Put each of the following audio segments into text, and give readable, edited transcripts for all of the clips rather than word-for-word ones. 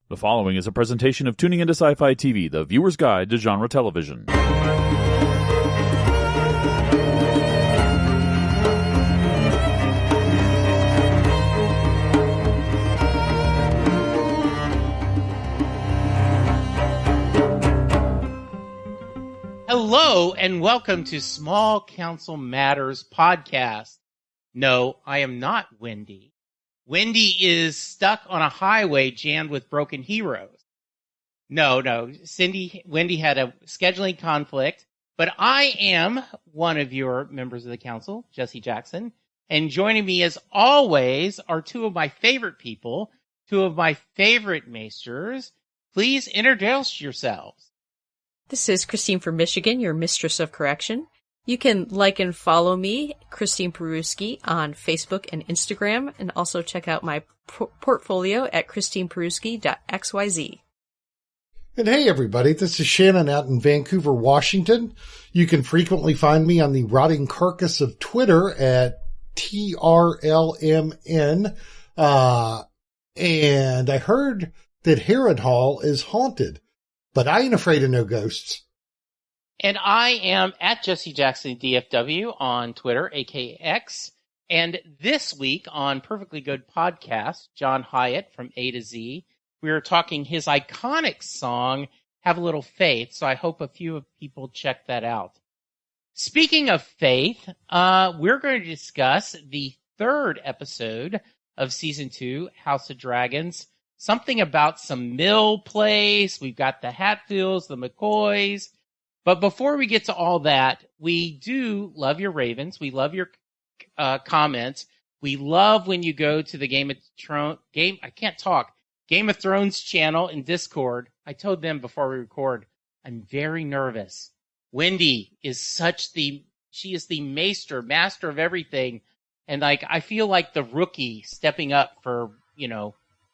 The following is a presentation of Tuning into Sci-Fi TV, the viewer's guide to genre television. Hello, and welcome to Small Council Matters podcast. No, I am not Wendy. Wendy is stuck on a highway jammed with broken heroes. No, Wendy had a scheduling conflict, but I am one of your members of the council, Jesse Jackson, and joining me as always are two of my favorite people, two of my favorite maesters. Please introduce yourselves. This is Christine from Michigan, your mistress of correction. You can like and follow me, Christine Peruski, on Facebook and Instagram, and also check out my portfolio at christineperuski.xyz. And hey everybody, this is Shannon out in Vancouver, Washington. You can frequently find me on the rotting carcass of Twitter at TRLMN. And I heard that Harrenhal is haunted, but I ain't afraid of no ghosts. And I am at Jesse Jackson DFW on Twitter, aka X. And this week on Perfectly Good Podcast, John Hyatt from A to Z, we are talking his iconic song, Have a Little Faith. So I hope a few people check that out. Speaking of faith, we're going to discuss the third episode of season 2, House of Dragons. Something about some mill place. We've got the Hatfields, the McCoys. But before we get to all that, we do love your ravens. We love your comments. We love when you go to the Game of Thrones channel in Discord. I told them before we record, I'm very nervous. Wendy is she is the master of everything. And I feel like the rookie stepping up for,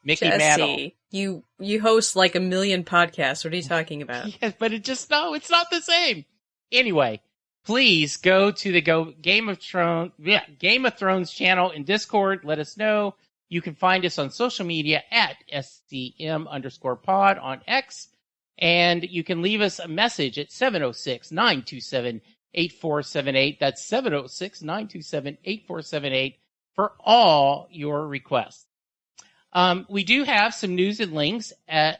Mickey Mantle. Jesse, you host like a million podcasts. What are you talking about? Yes, but it's not the same. Anyway, please go to the Game of Thrones channel in Discord. Let us know. You can find us on social media at SCM_pod on X. And you can leave us a message at 706-927-8478. That's 706-927-8478 for all your requests. We do have some news and links as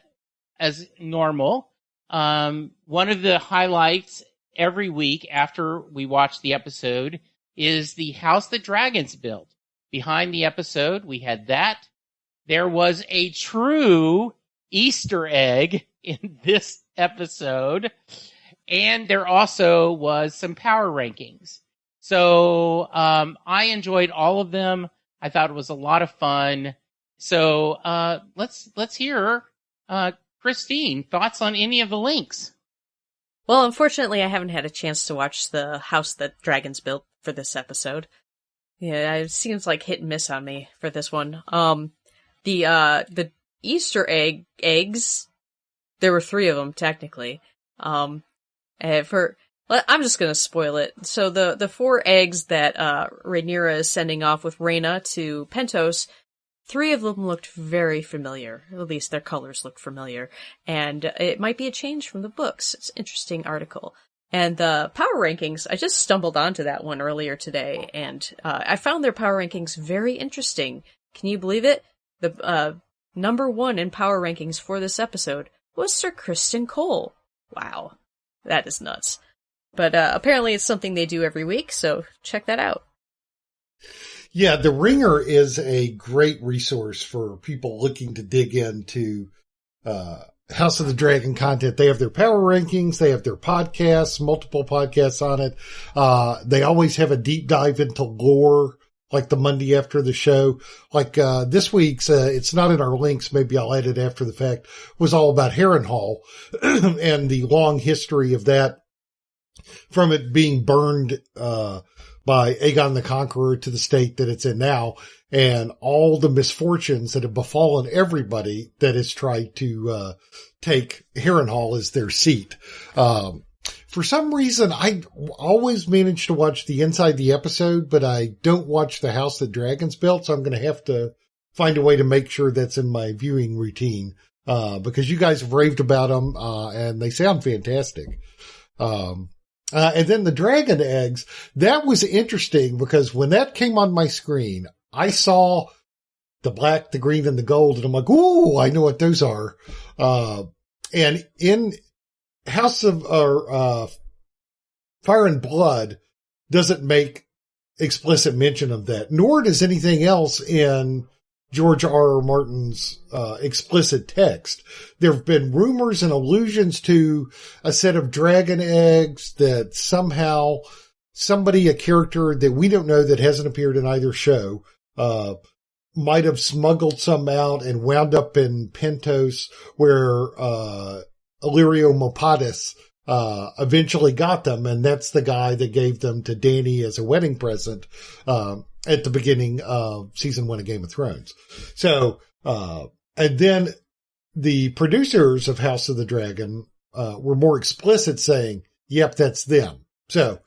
normal. One of the highlights every week after we watch the episode is the house that dragons built. Behind the episode, we had that. There was a true Easter egg in this episode, and there also was some power rankings. So I enjoyed all of them. I thought it was a lot of fun. So let's hear Christine, thoughts on any of the links. Well, unfortunately, I haven't had a chance to watch the house that dragons built for this episode. Yeah, it seems like hit and miss on me for this one. The Easter eggs, there were 3 of them technically. I'm just gonna spoil it. So the 4 eggs that Rhaenyra is sending off with Rhaena to Pentos, 3 of them looked very familiar. At least their colors looked familiar. And it might be a change from the books. It's an interesting article. And the power rankings, I just stumbled onto that one earlier today, and I found their power rankings very interesting. Can you believe it? The number 1 in power rankings for this episode was Sir Criston Cole. Wow. That is nuts. But apparently it's something they do every week, so check that out. Yeah, The Ringer is a great resource for people looking to dig into House of the Dragon content. They have their power rankings. They have their podcasts, multiple podcasts on it. They always have a deep dive into lore, like the Monday after the show. Like this week's, it's not in our links, maybe I'll add it after the fact, was all about Harrenhal and the long history of that, from it being burned by Aegon the Conqueror to the state that it's in now, and all the misfortunes that have befallen everybody that has tried to take Harrenhal as their seat. For some reason, I always manage to watch the inside the episode, but I don't watch the house that dragons built, so I'm going to have to find a way to make sure that's in my viewing routine. because you guys have raved about them, and they sound fantastic. And then the dragon eggs, that was interesting because when that came on my screen, I saw the black, the green, and the gold, and I'm like, ooh, I know what those are. And in House of, Fire and Blood doesn't make explicit mention of that, nor does anything else in George R. R. Martin's explicit text. There have been rumors and allusions to a set of dragon eggs that somehow somebody, a character that we don't know that hasn't appeared in either show, might have smuggled some out and wound up in Pentos, where Illyrio Mopatis eventually got them, and that's the guy that gave them to Dany as a wedding present at the beginning of season 1 of Game of Thrones. So, and then the producers of House of the Dragon were more explicit, saying, yep, that's them. So,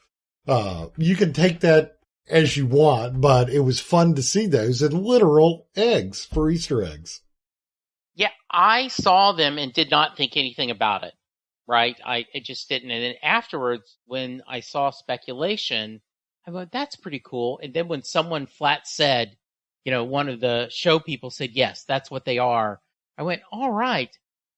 you can take that as you want, but it was fun to see those in literal eggs for Easter eggs. Yeah, I saw them and did not think anything about it, right? I just didn't. And then afterwards, when I saw speculation, I went, that's pretty cool. And then when someone flat said, one of the show people said, yes, that's what they are, I went, all right.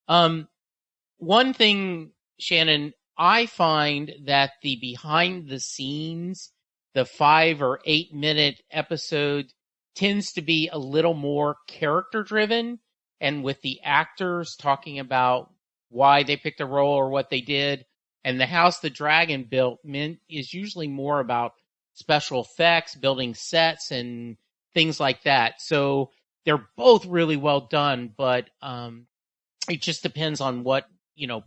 One thing, Shannon, I find that the behind the scenes, the 5 or 8 minute episode tends to be a little more character driven, and with the actors talking about why they picked a role or what they did. And the house the dragon built is usually more about special effects, building sets and things like that. So they're both really well done, but it just depends on what,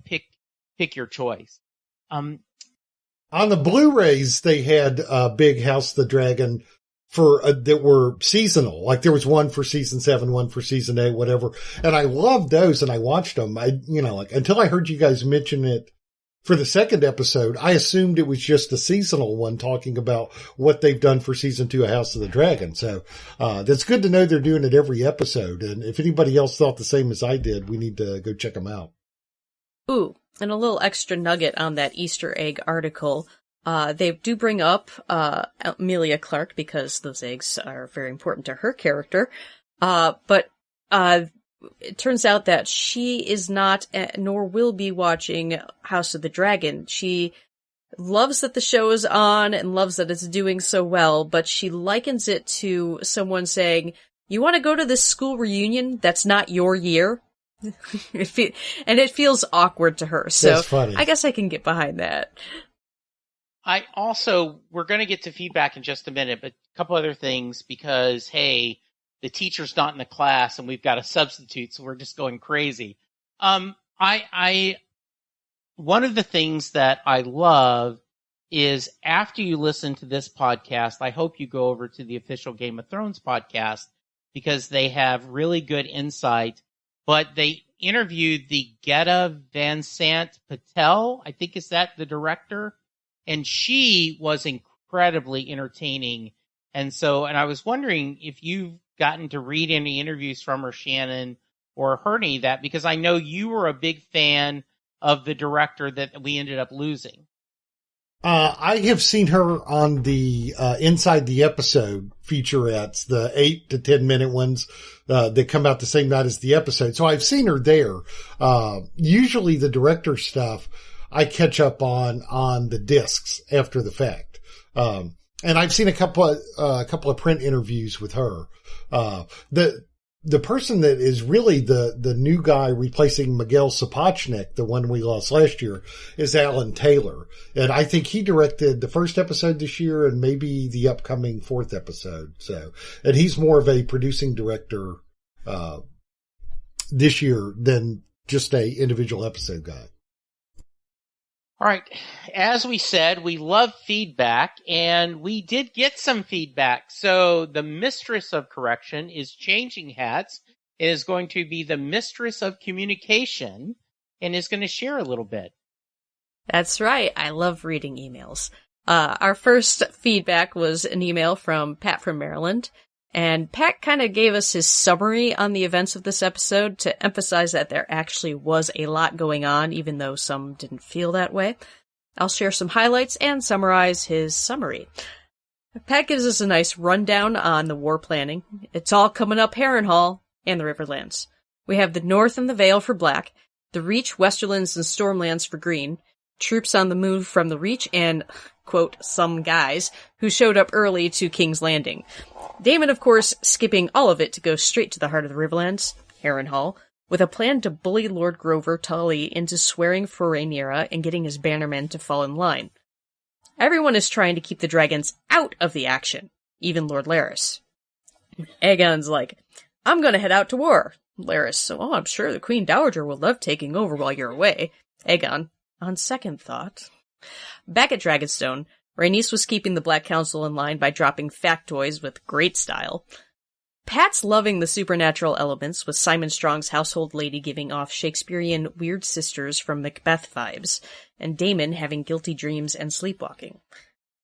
pick your choice. On the Blu-rays, they had Big House the Dragon that were seasonal. Like there was one for season 7, one for season 8, whatever. And I loved those and I watched them. Until I heard you guys mention it for the second episode, I assumed it was just a seasonal one talking about what they've done for season 2 of House of the Dragon. So, that's good to know they're doing it every episode. And if anybody else thought the same as I did, we need to go check them out. Ooh, and a little extra nugget on that Easter egg article. They do bring up Emilia Clarke because those eggs are very important to her character. But it turns out that she is not, nor will be watching House of the Dragon. She loves that the show is on and loves that it's doing so well, but she likens it to someone saying, you want to go to this school reunion that's not your year? And it feels awkward to her. So that's funny. I guess I can get behind that. We're going to get to feedback in just a minute, but a couple other things because, hey, the teacher's not in the class and we've got a substitute, so we're just going crazy. One of the things that I love is after you listen to this podcast, I hope you go over to the official Game of Thrones podcast because they have really good insight, but they interviewed the Geta Van Sant Patel, I think is that the director? And she was incredibly entertaining. And I was wondering if you've gotten to read any interviews from her, Shannon, or heard any of that, because I know you were a big fan of the director that we ended up losing. I have seen her on the Inside the Episode featurettes, the 8 to 10 minute ones that come out the same night as the episode. So I've seen her there. Usually the director stuff I catch up on the discs after the fact. And I've seen a couple of print interviews with her. The person that is really the new guy replacing Miguel Sapochnik, the one we lost last year, is Alan Taylor. And I think he directed the first episode this year and maybe the upcoming 4th episode. And he's more of a producing director, this year than just a individual episode guy. All right. As we said, we love feedback, and we did get some feedback. So the mistress of correction is changing hats. It is going to be the mistress of communication and is going to share a little bit. That's right. I love reading emails. Our first feedback was an email from Pat from Maryland, And Pat kind of gave us his summary on the events of this episode to emphasize that there actually was a lot going on, even though some didn't feel that way. I'll share some highlights and summarize his summary. Pat gives us a nice rundown on the war planning. It's all coming up Harrenhal and the Riverlands. We have the North and the Vale for black, the Reach, Westerlands, and Stormlands for green, troops on the move from the Reach, and, quote, some guys who showed up early to King's Landing. Daemon, of course, skipping all of it to go straight to the heart of the Riverlands, Harrenhal, with a plan to bully Lord Grover Tully into swearing for Rhaenyra and getting his bannermen to fall in line. Everyone is trying to keep the dragons out of the action, even Lord Larys. Aegon's like, I'm gonna head out to war. Larys, oh, I'm sure the Queen Dowager will love taking over while you're away. Aegon, on second thought. Back at Dragonstone, Rhaenys was keeping the Black Council in line by dropping factoids with great style. Pat's loving the supernatural elements, with Simon Strong's household lady giving off Shakespearean weird sisters from Macbeth vibes, and Daemon having guilty dreams and sleepwalking.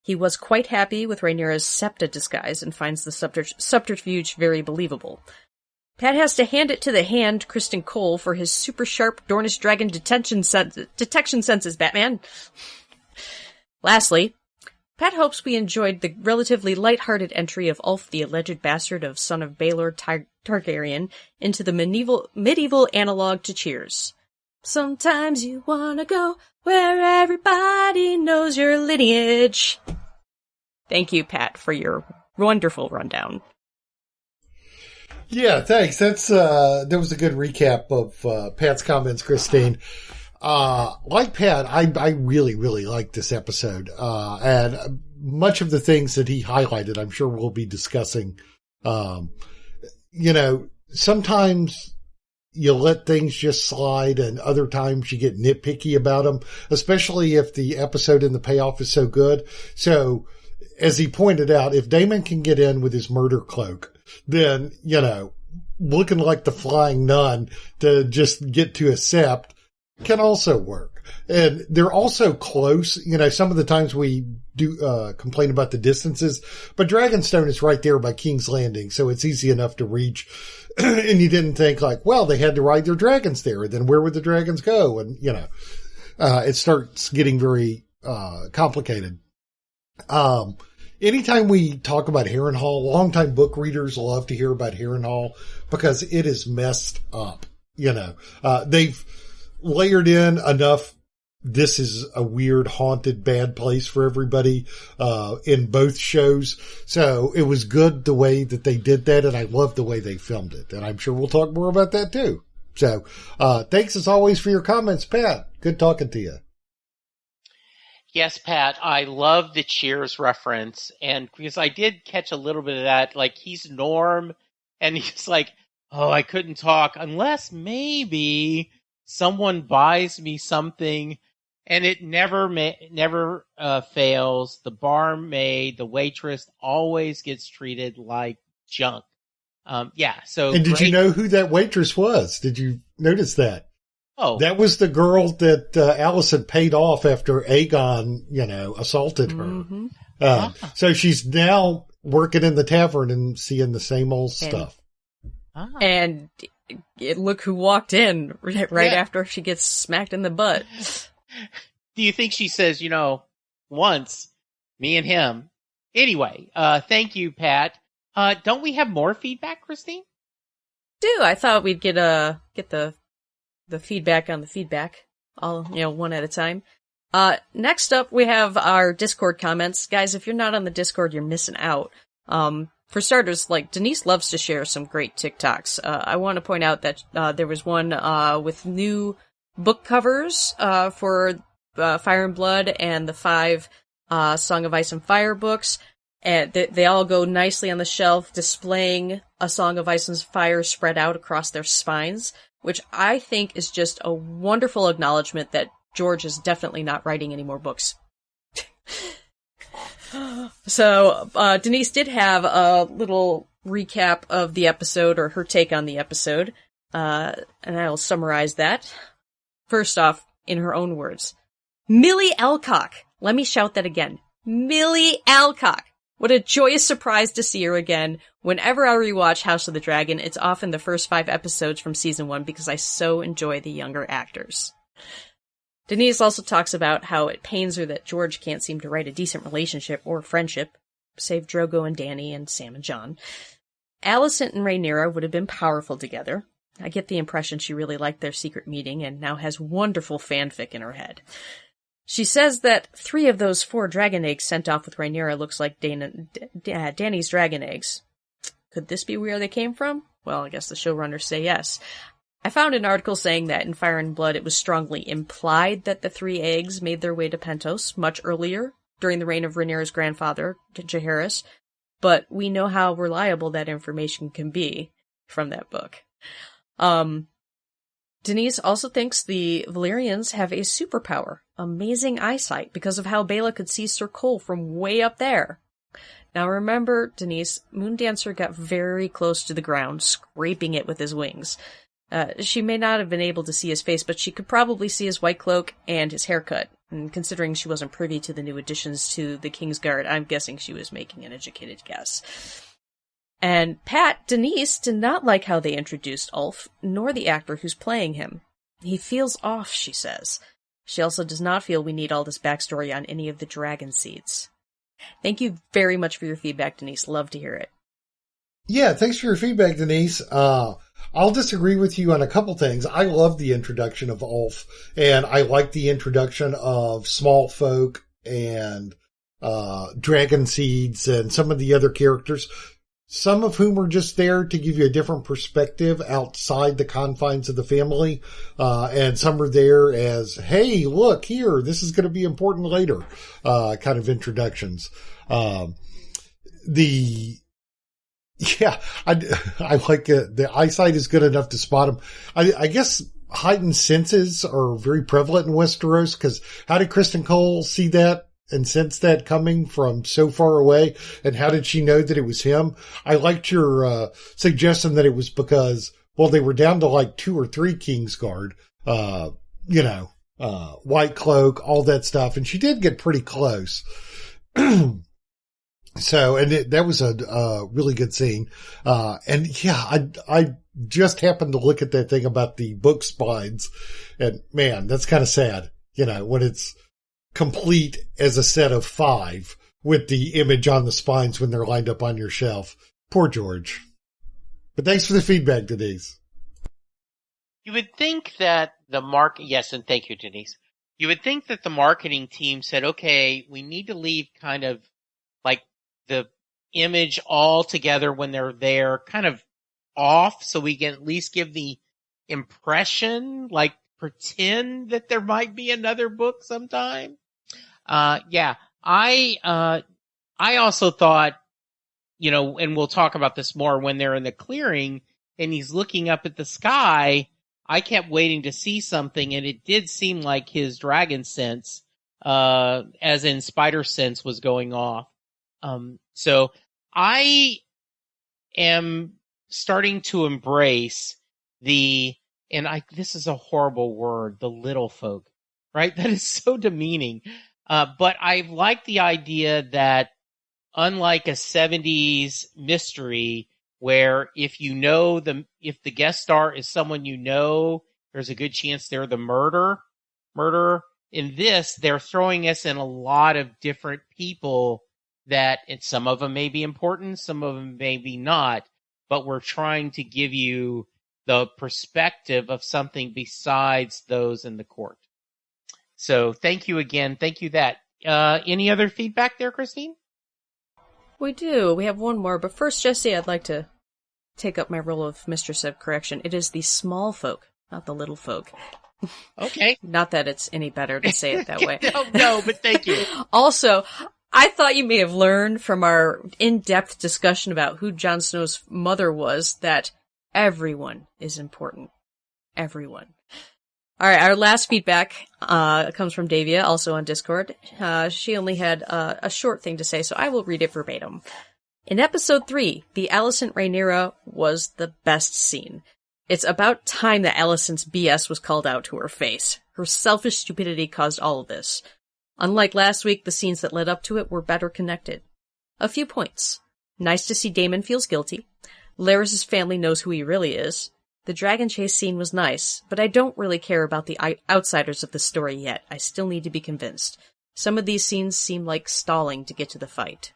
He was quite happy with Rhaenyra's septa disguise and finds the subterfuge very believable. Pat has to hand it to the hand Kristen Cole for his super sharp Dornish dragon detection senses, Batman. Lastly, Pat hopes we enjoyed the relatively light-hearted entry of Ulf, the alleged bastard of son of Baelor Targaryen, into the medieval analog to Cheers. Sometimes you wanna go where everybody knows your lineage. Thank you, Pat, for your wonderful rundown. Yeah, thanks. That was a good recap of Pat's comments, Christine. Like Pat, I really, really like this episode. And much of the things that he highlighted, I'm sure we'll be discussing. Sometimes you let things just slide and other times you get nitpicky about them, especially if the episode and the payoff is so good. So, as he pointed out, if Daemon can get in with his murder cloak, then, looking like the flying nun to just get to a sept can also work. And they're also close. Some of the times we do complain about the distances, but Dragonstone is right there by King's Landing, so it's easy enough to reach. And you didn't think like, well, they had to ride their dragons there, then where would the dragons go? And, it starts getting very complicated. Anytime we talk about Harrenhal, longtime book readers love to hear about Harrenhal because it is messed up. They've layered in enough. This is a weird, haunted, bad place for everybody, in both shows. So it was good the way that they did that. And I love the way they filmed it. And I'm sure we'll talk more about that too. So, thanks as always for your comments, Pat. Good talking to you. Yes, Pat, I love the Cheers reference, and because I did catch a little bit of that, like he's Norm, and he's like, oh, I couldn't talk unless maybe someone buys me something, and it never fails. The barmaid, the waitress, always gets treated like junk. So. And did you know who that waitress was? Did you notice that? Oh, that was the girl that Allison paid off after Aegon, assaulted her. Mm-hmm. So she's now working in the tavern and seeing the same old stuff. And look who walked in right after she gets smacked in the butt. Do you think she says, once, me and him? Anyway, thank you, Pat. Don't we have more feedback, Christine? I thought we'd get the feedback on the feedback, all, one at a time. Next up, we have our Discord comments. Guys, if you're not on the Discord, you're missing out. For starters, Denise loves to share some great TikToks. I want to point out that, there was one, with new book covers, for, Fire and Blood and the 5, Song of Ice and Fire books. And they all go nicely on the shelf, displaying a Song of Ice and Fire spread out across their spines, which I think is just a wonderful acknowledgement that George is definitely not writing any more books. So, Denise did have a little recap of the episode, or her take on the episode, and I'll summarize that. First off, in her own words, Millie Alcock. Let me shout that again. Millie Alcock. What a joyous surprise to see her again. Whenever I rewatch House of the Dragon, it's often the first 5 episodes from season 1 because I so enjoy the younger actors. Denise also talks about how it pains her that George can't seem to write a decent relationship or friendship, save Drogo and Dany and Sam and Jon. Alicent and Rhaenyra would have been powerful together. I get the impression she really liked their secret meeting and now has wonderful fanfic in her head. She says that 3 of those 4 dragon eggs sent off with Rhaenyra looks like Dany's dragon eggs. Could this be where they came from? Well, I guess the showrunners say yes. I found an article saying that in Fire and Blood it was strongly implied that the 3 eggs made their way to Pentos much earlier, during the reign of Rhaenyra's grandfather, Jaehaerys, but we know how reliable that information can be from that book. Denise also thinks the Valyrians have a superpower, amazing eyesight, because of how Bela could see Sir Cole from way up there. Now remember, Denise, Moondancer got very close to the ground, scraping it with his wings. She may not have been able to see his face, but she could probably see his white cloak and his haircut. And considering she wasn't privy to the new additions to the Kingsguard, I'm guessing she was making an educated guess. And Denise did not like how they introduced Ulf, nor the actor who's playing him. He feels off, she says. She also does not feel we need all this backstory on any of the dragon seeds. Thank you very much for your feedback, Denise. Love to hear it. Yeah, thanks for your feedback, Denise. I'll disagree with you on a couple things. I love the introduction of Ulf, and I like the introduction of small folk and dragon seeds and some of the other characters, some of whom are just there to give you a different perspective outside the confines of the family, and some are there as, hey, look here, this is going to be important later, kind of introductions. Yeah, I like it. The eyesight is good enough to spot them. I guess heightened senses are very prevalent in Westeros, because how did Kristen Cole see that and sense that coming from so far away? And how did she know that it was him? I liked your suggestion that it was because, well, they were down to like 2 or 3 Kingsguard, white cloak, all that stuff. And she did get pretty close. So, and that was a really good scene. And yeah, I just happened to look at that thing about the book spines, and man, that's kind of sad, when it's complete as a set of 5 with the image on the spines when they're lined up on your shelf. Poor George. But thanks for the feedback, Denise. You would think that yes, and thank you, Denise. You would think that the marketing team said, okay, we need to leave kind of like the image all together when they're there kind of off, so we can at least give the impression, like pretend that there might be another book sometime. I also thought, and we'll talk about this more when they're in the clearing and he's looking up at the sky, I kept waiting to see something, and it did seem like his dragon sense, as in spider sense, was going off. So I am starting to embrace this is a horrible word, the little folk, right? That is so demeaning. But I like the idea that unlike a 70s mystery where if the guest star is someone there's a good chance they're the murderer. In this, they're throwing us in a lot of different people and some of them may be important, some of them maybe not, but we're trying to give you the perspective of something besides those in the court. So thank you again. Thank you that. Any other feedback there, Christine? We do. We have one more, but first, Jesse, I'd like to take up my role of Mistress of Correction. It is the small folk, not the little folk. Okay. Not that it's any better to say it that way. No, but thank you. Also, I thought you may have learned from our in-depth discussion about who Jon Snow's mother was that everyone is important. Everyone. All right, our last feedback comes from Davia, also on Discord. She only had a short thing to say, so I will read it verbatim. In episode 3, the Alicent Rhaenyra was the best scene. It's about time that Alicent's BS was called out to her face. Her selfish stupidity caused all of this. Unlike last week, the scenes that led up to it were better connected. A few points. Nice to see Damon feels guilty. Laris' family knows who he really is. The dragon chase scene was nice, but I don't really care about the outsiders of the story yet. I still need to be convinced. Some of these scenes seem like stalling to get to the fight.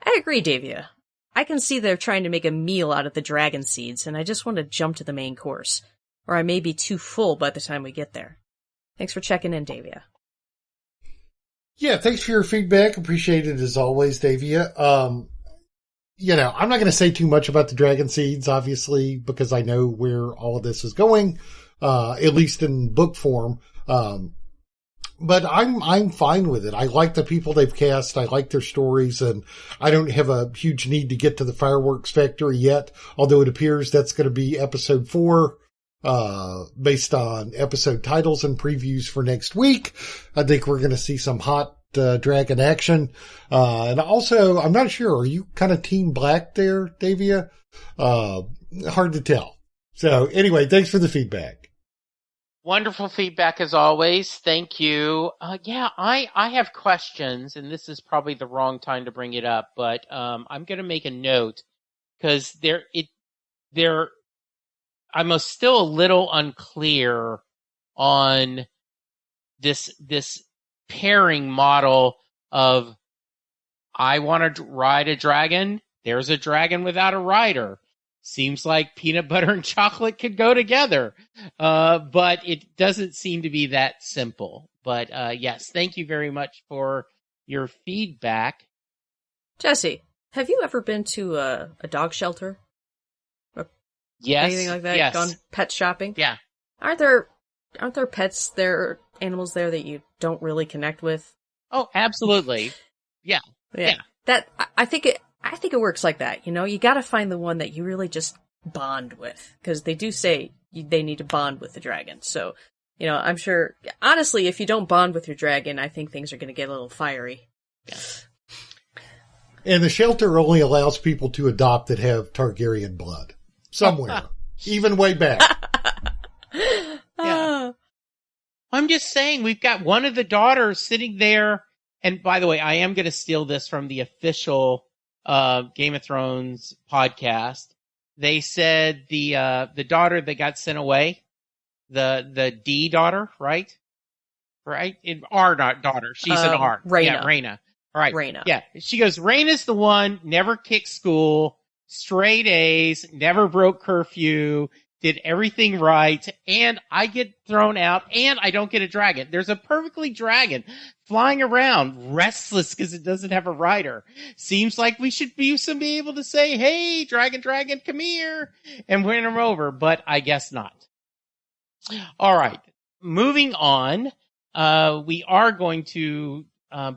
I agree, Davia. I can see they're trying to make a meal out of the dragon seeds, and I just want to jump to the main course. Or I may be too full by the time we get there. Thanks for checking in, Davia. Yeah, thanks for your feedback. Appreciate it as always, Davia. I'm not going to say too much about the dragon seeds, obviously, because I know where all of this is going, at least in book form. But I'm fine with it. I like the people they've cast. I like their stories, and I don't have a huge need to get to the fireworks factory yet, although it appears that's going to be episode 4, based on episode titles and previews for next week. I think we're going to see some hot dragon action. And also, I'm not sure, are you kind of Team Black there, Davia? Hard to tell. So anyway, thanks for the feedback. Wonderful feedback as always. Thank you. I have questions, and this is probably the wrong time to bring it up, but I'm going to make a note because I'm still a little unclear on this pairing model of I want to ride a dragon. There's a dragon without a rider. Seems like peanut butter and chocolate could go together. But it doesn't seem to be that simple. But yes, thank you very much for your feedback. Jesse, have you ever been to a dog shelter? Or yes. anything like that? Yes. Gone pet shopping? Yeah. Aren't there pets there, animals there that you don't really connect with? Oh, absolutely. Yeah. That I think it works like that. You got to find the one that you really just bond with, because they do say they need to bond with the dragon. So, I'm sure, honestly, if you don't bond with your dragon, I think things are going to get a little fiery. Yeah. And the shelter only allows people to adopt that have Targaryen blood. Somewhere. Even way back. Yeah. I'm just saying, we've got one of the daughters sitting there. And by the way, I am going to steal this from the official Game of Thrones podcast. They said the daughter that got sent away, the D daughter, right? Right? R daughter. She's an R. Rhaena. Yeah, Rhaena. All right. Rhaena. Yeah. She goes, Rhaena's the one, never kicked school, straight A's, never broke curfew, did everything right, and I get thrown out, and I don't get a dragon. There's a perfectly dragon flying around, restless because it doesn't have a rider. Seems like we should be able to say, hey, dragon, come here, and win him over, but I guess not. All right. Moving on, we are going to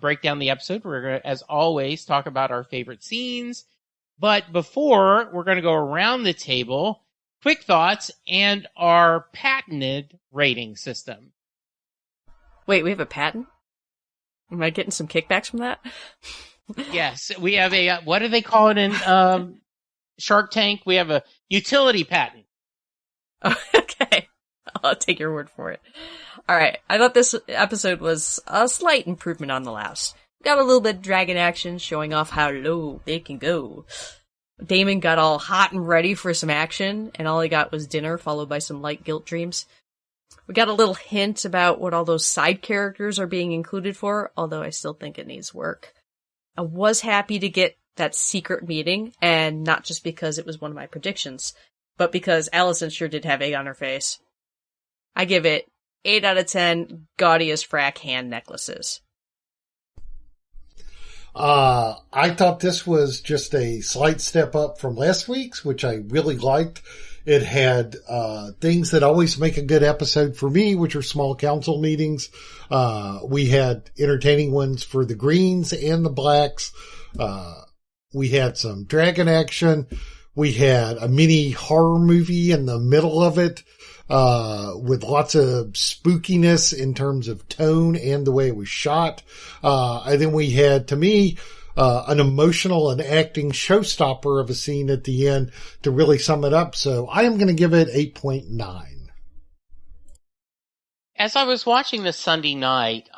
break down the episode. We're going to, as always, talk about our favorite scenes. But before, we're going to go around the table, quick thoughts, and our patented rating system. Wait, we have a patent? Am I getting some kickbacks from that? Yes, we have a, what do they call it in Shark Tank? We have a utility patent. Oh, okay. I'll take your word for it. All right. I thought this episode was a slight improvement on the last. Got a little bit of dragon action showing off how low they can go. Damon got all hot and ready for some action, and all he got was dinner, followed by some light guilt dreams. We got a little hint about what all those side characters are being included for, although I still think it needs work. I was happy to get that secret meeting, and not just because it was one of my predictions, but because Allison sure did have egg on her face. I give it 8 out of 10 gaudiest frack hand necklaces. I thought this was just a slight step up from last week's, which I really liked. It had things that always make a good episode for me, which are small council meetings. We had entertaining ones for the Greens and the Blacks. We had some dragon action. We had a mini horror movie in the middle of it, with lots of spookiness in terms of tone and the way it was shot. And then we had, to me, an emotional and acting showstopper of a scene at the end to really sum it up. So I am going to give it 8.9. As I was watching this Sunday night,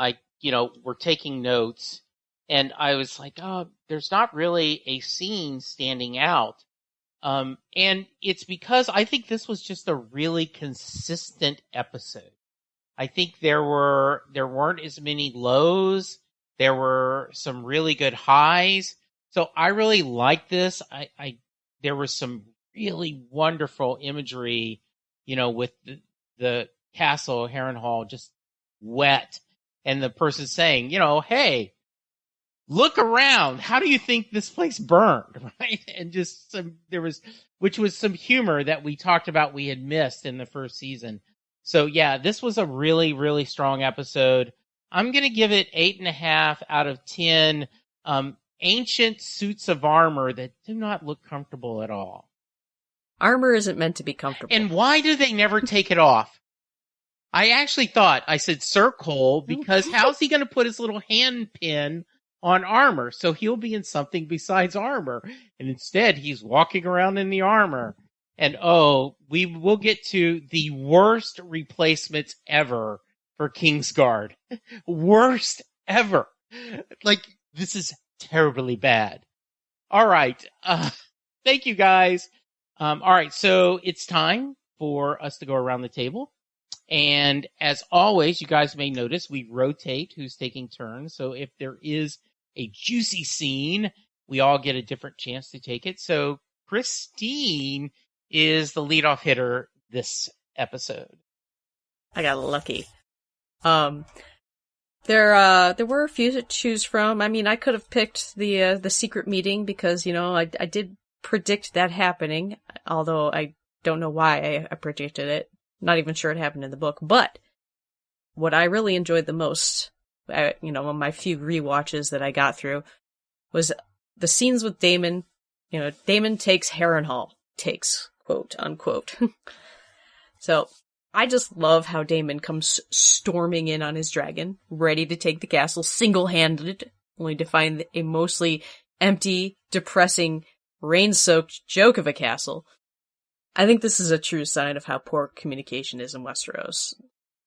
we're taking notes, And I was like, oh, there's not really a scene standing out. And it's because I think this was just a really consistent episode. I think there weren't as many lows. There were some really good highs. So I really liked this. There was some really wonderful imagery, with the castle, Harrenhal, just wet. And the person saying, hey, look around. How do you think this place burned? Right? And just which was some humor that we talked about we had missed in the first season. So yeah, this was a really, really strong episode. I'm going to give it 8.5 out of 10. Ancient suits of armor that do not look comfortable at all. Armor isn't meant to be comfortable. And why do they never take it off? I actually thought, I said Sir Cole, because how's he going to put his little hand pin on armor? So he'll be in something besides armor. And instead, he's walking around in the armor. And we will get to the worst replacements ever for Kingsguard. Worst ever. Like, this is terribly bad. All right. Thank you, guys. All right. So it's time for us to go around the table. And as always, you guys may notice we rotate who's taking turns. So if there is a juicy scene, we all get a different chance to take it. So Christine is the leadoff hitter this episode. I got lucky. There were a few to choose from. I mean, I could have picked the secret meeting because, I did predict that happening, although I don't know why I predicted it. Not even sure it happened in the book. But what I really enjoyed the most, on my few rewatches that I got through, was the scenes with Daemon. Daemon takes Harrenhal. Takes, quote, unquote. So, I just love how Daemon comes storming in on his dragon, ready to take the castle single-handed, only to find a mostly empty, depressing, rain-soaked joke of a castle. I think this is a true sign of how poor communication is in Westeros.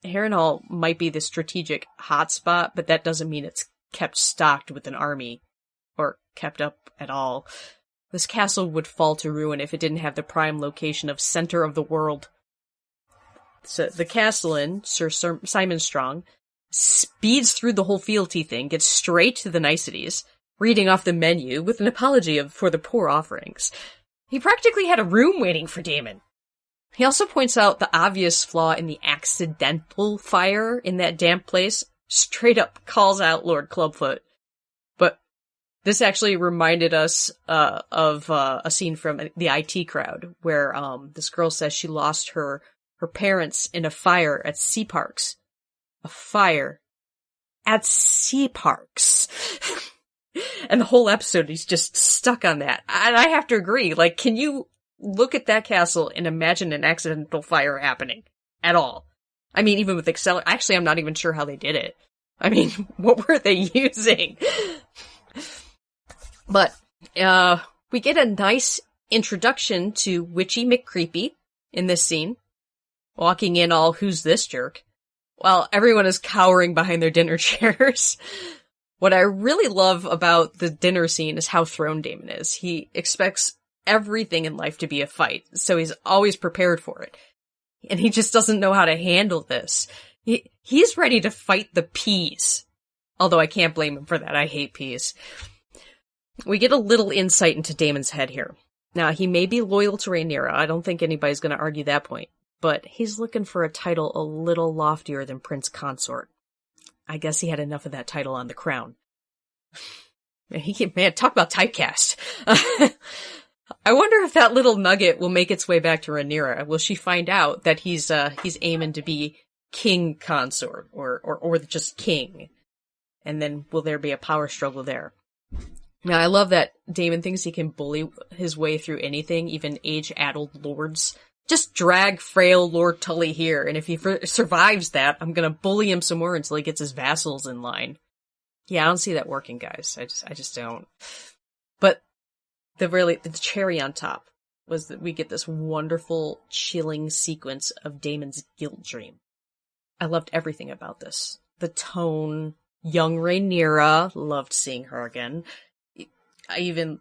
Harrenhal might be the strategic hotspot, but that doesn't mean it's kept stocked with an army, or kept up at all. This castle would fall to ruin if it didn't have the prime location of center of the world. So the castellan, Sir Simon Strong, speeds through the whole fealty thing, gets straight to the niceties, reading off the menu with an apology for the poor offerings. He practically had a room waiting for Daemon. He also points out the obvious flaw in the accidental fire in that damp place, straight up calls out Lord Clubfoot. But this actually reminded us of a scene from the IT Crowd, where this girl says she lost her parents in a fire at Sea Parks. A fire at Sea Parks. And the whole episode, he's just stuck on that. And I have to agree, can you look at that castle and imagine an accidental fire happening at all? I mean, even with actually, I'm not even sure how they did it. I mean, what were they using? But, we get a nice introduction to Witchy McCreepy in this scene. Walking in all, who's this jerk? While everyone is cowering behind their dinner chairs. What I really love about the dinner scene is how thrown Daemon is. He expects everything in life to be a fight, so he's always prepared for it. And he just doesn't know how to handle this. He's ready to fight the peas. Although I can't blame him for that. I hate peas. We get a little insight into Daemon's head here. Now, he may be loyal to Rhaenyra. I don't think anybody's going to argue that point. But he's looking for a title a little loftier than Prince Consort. I guess he had enough of that title on the crown. Man, talk about typecast. I wonder if that little nugget will make its way back to Rhaenyra. Will she find out that he's aiming to be king consort or just king? And then will there be a power struggle there? Now, I love that Daemon thinks he can bully his way through anything, even age-addled lords. Just drag frail Lord Tully here, and if he survives that, I'm gonna bully him some more until he gets his vassals in line. Yeah, I don't see that working, guys. I just don't. But the cherry on top was that we get this wonderful, chilling sequence of Daemon's guilt dream. I loved everything about this. The tone, Young Rhaenyra, loved seeing her again. I even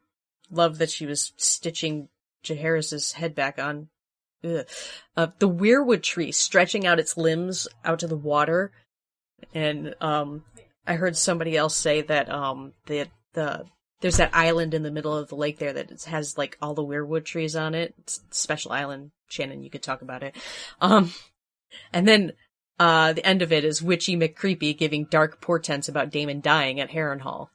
loved that she was stitching Jaehaerys' head back on. The weirwood tree stretching out its limbs out to the water. And I heard somebody else say that there's that island in the middle of the lake there that has like all the weirwood trees on it. It's a special island. Shannon, you could talk about it. And then the end of it is Witchy McCreepy giving dark portents about Daemon dying at Harrenhal.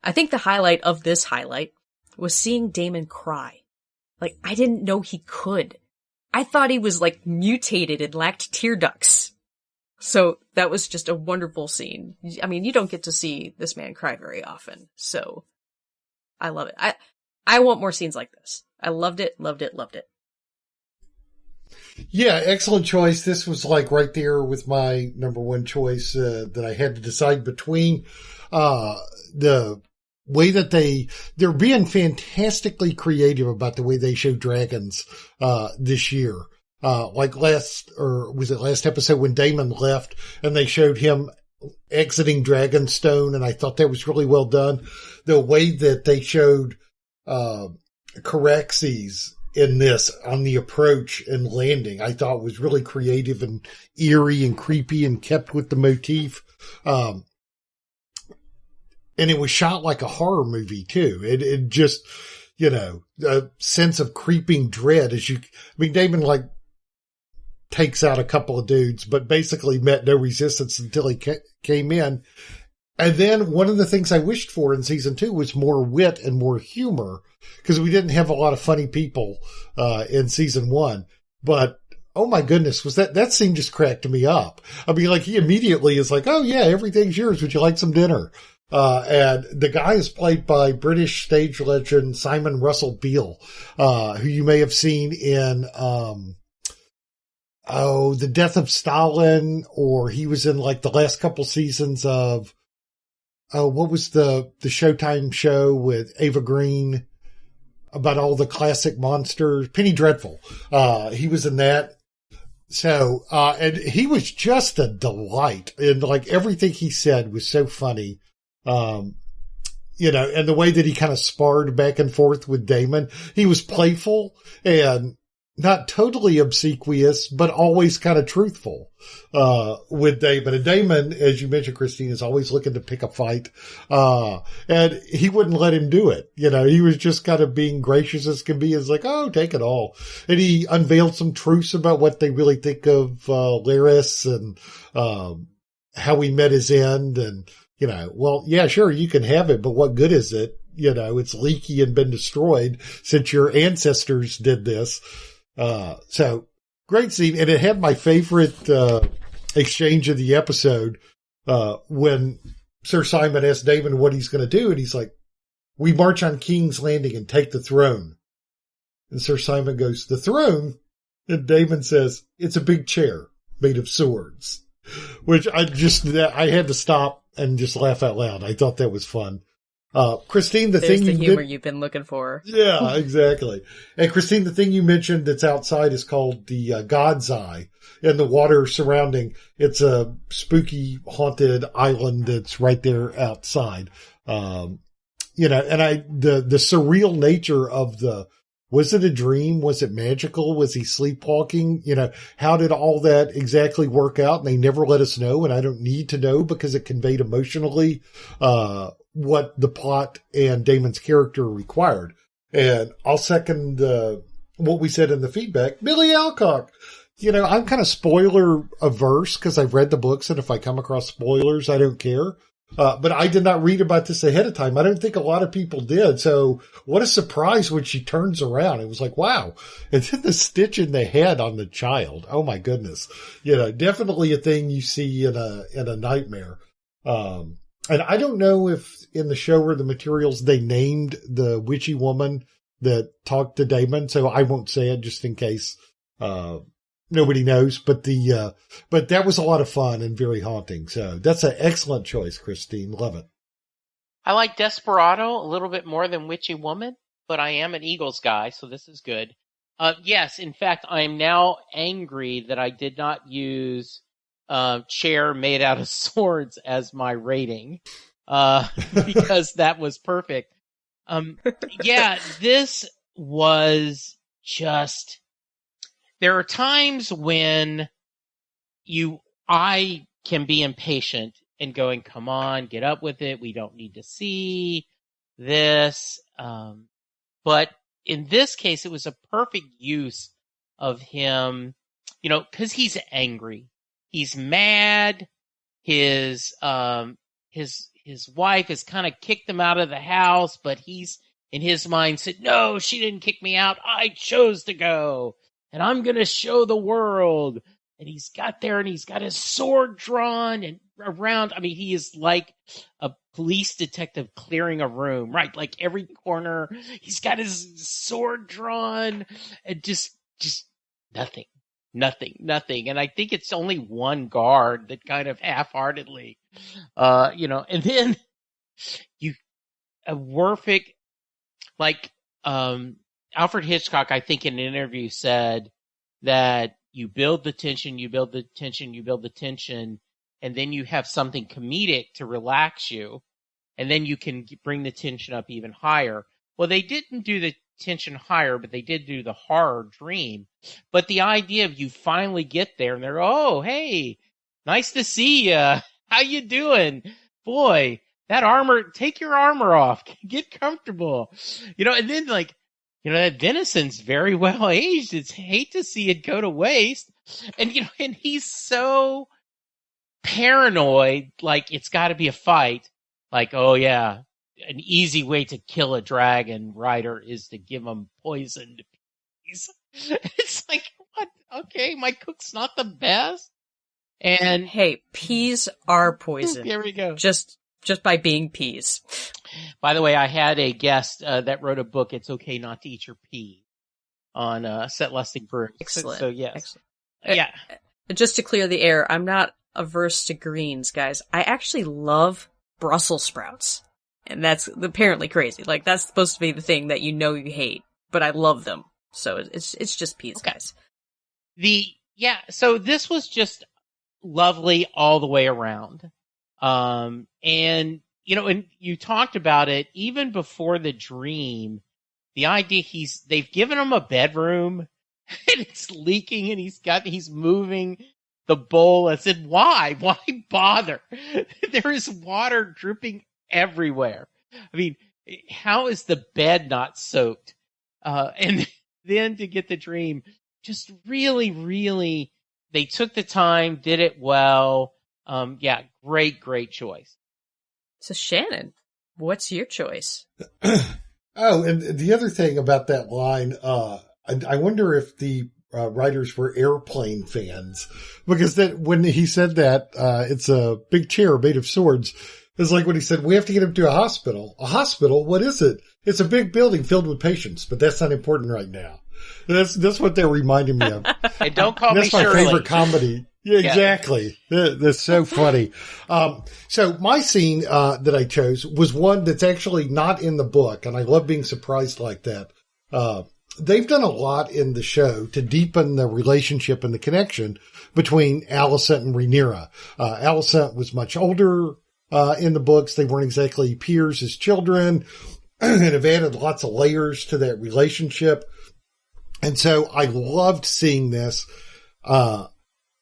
I think the highlight of this highlight was seeing Daemon cry. Like, I didn't know he could. I thought he was like mutated and lacked tear ducts. So that was just a wonderful scene. I mean, you don't get to see this man cry very often. So I love it. I want more scenes like this. I loved it, loved it, loved it. Yeah, excellent choice. This was like right there with my number one choice that I had to decide between. The way that they're being fantastically creative about the way they show dragons this year. Like last episode when Daemon left and they showed him exiting Dragonstone, and I thought that was really well done. The way that they showed Caraxes in this on the approach and landing, I thought was really creative and eerie and creepy and kept with the motif. And it was shot like a horror movie too. It just, a sense of creeping dread Daemon like takes out a couple of dudes, but basically met no resistance until he came in. And then one of the things I wished for in season 2 was more wit and more humor, because we didn't have a lot of funny people in season 1. But oh my goodness, was that scene just cracked me up. I mean, like, he immediately is like, oh yeah, everything's yours. Would you like some dinner? And the guy is played by British stage legend Simon Russell Beale, who you may have seen in, The Death of Stalin, or he was in like the last couple seasons of, what was the Showtime show with Ava Green about all the classic monsters? Penny Dreadful. He was in that. So, and he was just a delight, and like everything he said was so funny. And the way that he kind of sparred back and forth with Daemon, he was playful and not totally obsequious, but always kind of truthful, with Daemon. And Daemon, as you mentioned, Christine, is always looking to pick a fight. And he wouldn't let him do it. He was just kind of being gracious as can be. It's like, oh, take it all. And he unveiled some truths about what they really think of, Larys and, how he met his end. And, well, yeah, sure, you can have it, but what good is it? It's leaky and been destroyed since your ancestors did this. So great scene. And it had my favorite, exchange of the episode, when Sir Simon asked Daemon what he's going to do. And he's like, we march on King's Landing and take the throne. And Sir Simon goes, the throne? And Daemon says, it's a big chair made of swords, which I had to stop and just laugh out loud. I thought that was fun. Christine, There's the humor you've been looking for. Yeah, exactly. And Christine, the thing you mentioned that's outside is called the God's Eye, and the water surrounding. It's a spooky, haunted island that's right there outside. And the surreal nature of was it a dream? Was it magical? Was he sleepwalking? How did all that exactly work out? And they never let us know, and I don't need to know because it conveyed emotionally, what the plot and Daemon's character required. And I'll second what we said in the feedback. Billy Alcock. I'm kind of spoiler averse because I've read the books, and if I come across spoilers, I don't care. But I did not read about this ahead of time. I don't think a lot of people did. So what a surprise when she turns around. It was like, wow. And then the stitch in the head on the child. Oh my goodness. Definitely a thing you see in a nightmare. And I don't know if in the show or the materials they named the witchy woman that talked to Daemon, so I won't say it just in case nobody knows. But but that was a lot of fun and very haunting. So that's an excellent choice, Christine. Love it. I like Desperado a little bit more than Witchy Woman, but I am an Eagles guy, so this is good. Yes, in fact, I am now angry that I did not use chair made out of swords as my rating, because that was perfect. Yeah, this was just, there are times when I can be impatient and going, come on, get up with it. We don't need to see this. But in this case, it was a perfect use of him, cause he's angry. He's mad. His wife has kind of kicked him out of the house, but he's in his mind said, no, she didn't kick me out. I chose to go and I'm going to show the world. And he's got there and he's got his sword drawn and around. I mean, he is like a police detective clearing a room, right? Like every corner, he's got his sword drawn and just nothing. And I think it's only one guard that kind of half-heartedly, and then a Werfig, like, Alfred Hitchcock, I think in an interview said that you build the tension, and then you have something comedic to relax you, and then you can bring the tension up even higher. Well, they didn't do the tension higher, but they did do the horror dream. But the idea of you finally get there and they're, oh, hey, nice to see you. How you doing? Boy, that armor, take your armor off. Get comfortable. And then that venison's very well aged. It's hate to see it go to waste. And, and he's so paranoid, like it's got to be a fight. Like, oh yeah, an easy way to kill a dragon rider is to give him poisoned peas. It's like, what? Okay, my cook's not the best. And hey, peas are poison. There we go. Just by being peas. By the way, I had a guest that wrote a book, It's Okay Not to Eat Your Pea, on Set Lusting Brews. Excellent. So yes. Excellent. Yeah. Just to clear the air, I'm not averse to greens, guys. I actually love Brussels sprouts. And that's apparently crazy. Like, that's supposed to be the thing that you hate. But I love them. So it's just peas, okay. Guys. So this was just lovely all the way around. And you talked about it even before the dream, the idea they've given him a bedroom and it's leaking and he's moving the bowl. I said, why bother? There is water dripping everywhere. I mean, how is the bed not soaked? And then to get the dream, just really, really, they took the time, did it well. Great choice. So Shannon, what's your choice? Oh, and the other thing about that line, I wonder if the writers were Airplane fans, because when he said that, it's a big chair made of swords. It's like when he said, we have to get him to a hospital. A hospital? What is it? It's a big building filled with patients, but that's not important right now. That's what they're reminding me of. And don't call me Shirley. That's my favorite comedy. Yeah, exactly. Yeah. That's so funny. So my scene, that I chose was one that's actually not in the book. And I love being surprised like that. They've done a lot in the show to deepen the relationship and the connection between Alicent and Rhaenyra. Alicent was much older, in the books. They weren't exactly peers as children and have added lots of layers to that relationship. And so I loved seeing this. I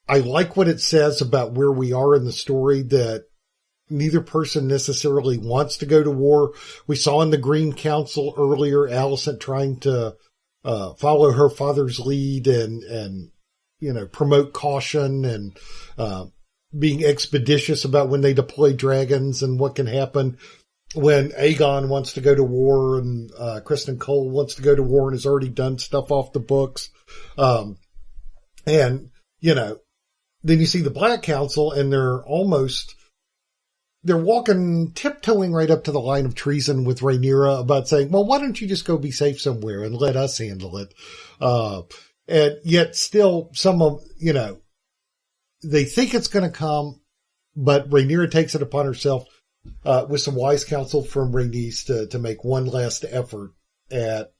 like what it says about where we are in the story, that neither person necessarily wants to go to war. We saw in the Green Council earlier, Alicent trying to follow her father's lead and promote caution and being expeditious about when they deploy dragons and what can happen when Aegon wants to go to war and Kristen Cole wants to go to war and has already done stuff off the books. Then you see the Black Council and they're walking, tiptoeing right up to the line of treason with Rhaenyra about saying, well, why don't you just go be safe somewhere and let us handle it? And yet still they think it's going to come, but Rhaenyra takes it upon herself, with some wise counsel from Rhaenys to make one last effort at,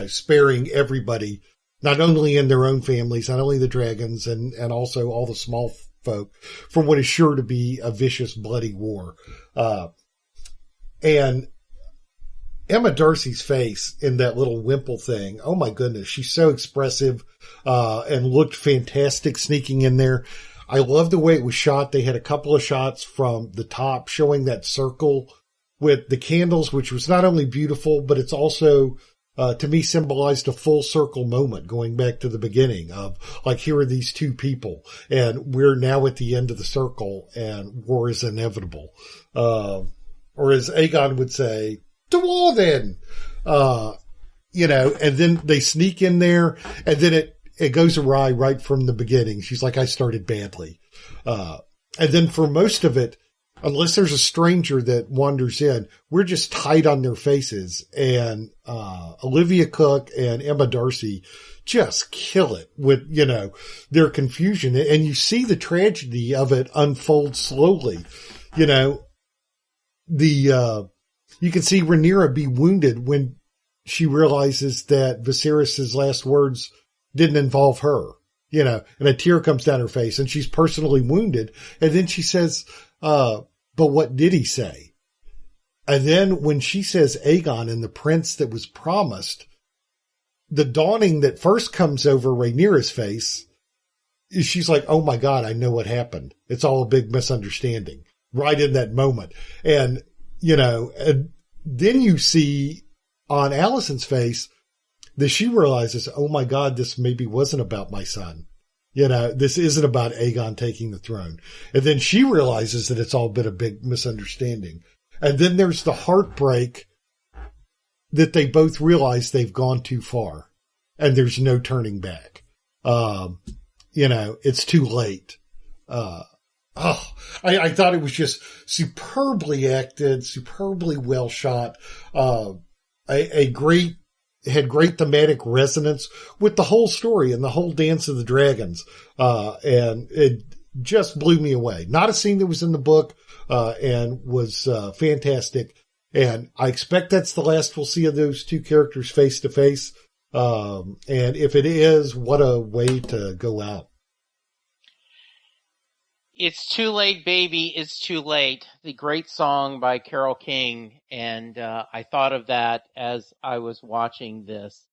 sparing everybody, not only in their own families, not only the dragons and also all the small folk from what is sure to be a vicious, bloody war. And Emma Darcy's face in that little wimple thing, oh my goodness, she's so expressive, and looked fantastic sneaking in there. I love the way it was shot. They had a couple of shots from the top showing that circle with the candles, which was not only beautiful, but it's also, to me, symbolized a full circle moment going back to the beginning of, like, here are these two people and we're now at the end of the circle and war is inevitable. Or as Aegon would say, to war then, and then they sneak in there and then it goes awry right from the beginning. She's like, I started badly. And then for most of it, unless there's a stranger that wanders in, we're just tight on their faces. And Olivia Cook and Emma Darcy just kill it with, their confusion. And you see the tragedy of it unfold slowly. You can see Rhaenyra be wounded when she realizes that Viserys' last words didn't involve her, and a tear comes down her face and she's personally wounded. And then she says, but what did he say? And then when she says Aegon and the prince that was promised, the dawning that first comes over Rhaenyra's face is she's like, oh my God, I know what happened. It's all a big misunderstanding right in that moment. And, and then you see on Allison's face that she realizes, oh my God, this maybe wasn't about my son. This isn't about Aegon taking the throne. And then she realizes that it's all been a big misunderstanding. And then there's the heartbreak that they both realize they've gone too far and there's no turning back. It's too late. I thought it was just superbly acted, superbly well shot, had great thematic resonance with the whole story and the whole Dance of the Dragons. And it just blew me away. Not a scene that was in the book, and was, fantastic. And I expect that's the last we'll see of those two characters face to face. And if it is, what a way to go out. It's Too Late, Baby, It's Too Late. The great song by Carole King. And I thought of that as I was watching this.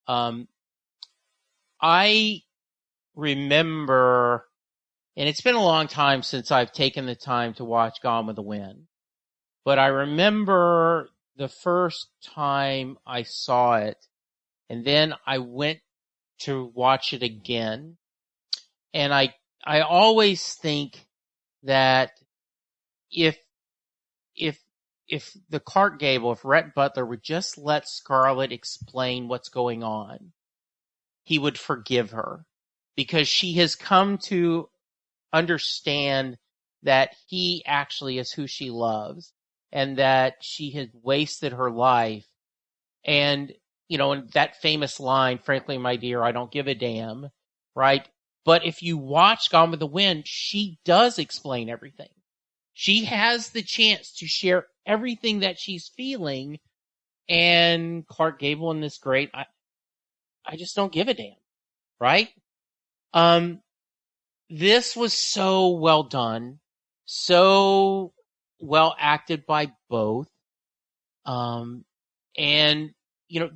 I remember, and it's been a long time since I've taken the time to watch Gone with the Wind, but I remember the first time I saw it, and then I went to watch it again. And I always think that if the Clark Gable, if Rhett Butler would just let Scarlett explain what's going on, he would forgive her, because she has come to understand that he actually is who she loves and that she had wasted her life. And, and that famous line, frankly, my dear, I don't give a damn, right? But if you watch Gone with the Wind, she does explain everything. She has the chance to share everything that she's feeling. And Clark Gable in this great, I just don't give a damn, right? This was so well done, so well acted by both. And,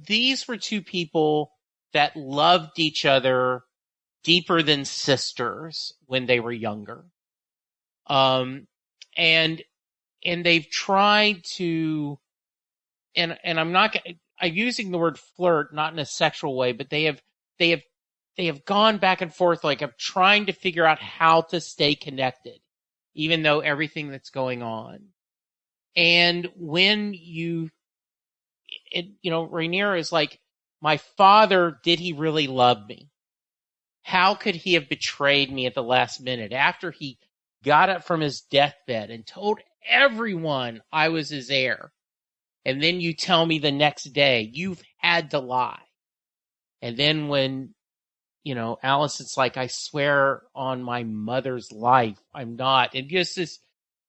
these were two people that loved each other deeper than sisters when they were younger. And they've tried to, and I'm using the word flirt, not in a sexual way, but they have gone back and forth, like of trying to figure out how to stay connected, even though everything that's going on. And when Rhaenyra is like, my father, did he really love me? How could he have betrayed me at the last minute after he got up from his deathbed and told everyone I was his heir? And then you tell me the next day you've had to lie. And then when, Allison's like, I swear on my mother's life, I'm not. And just this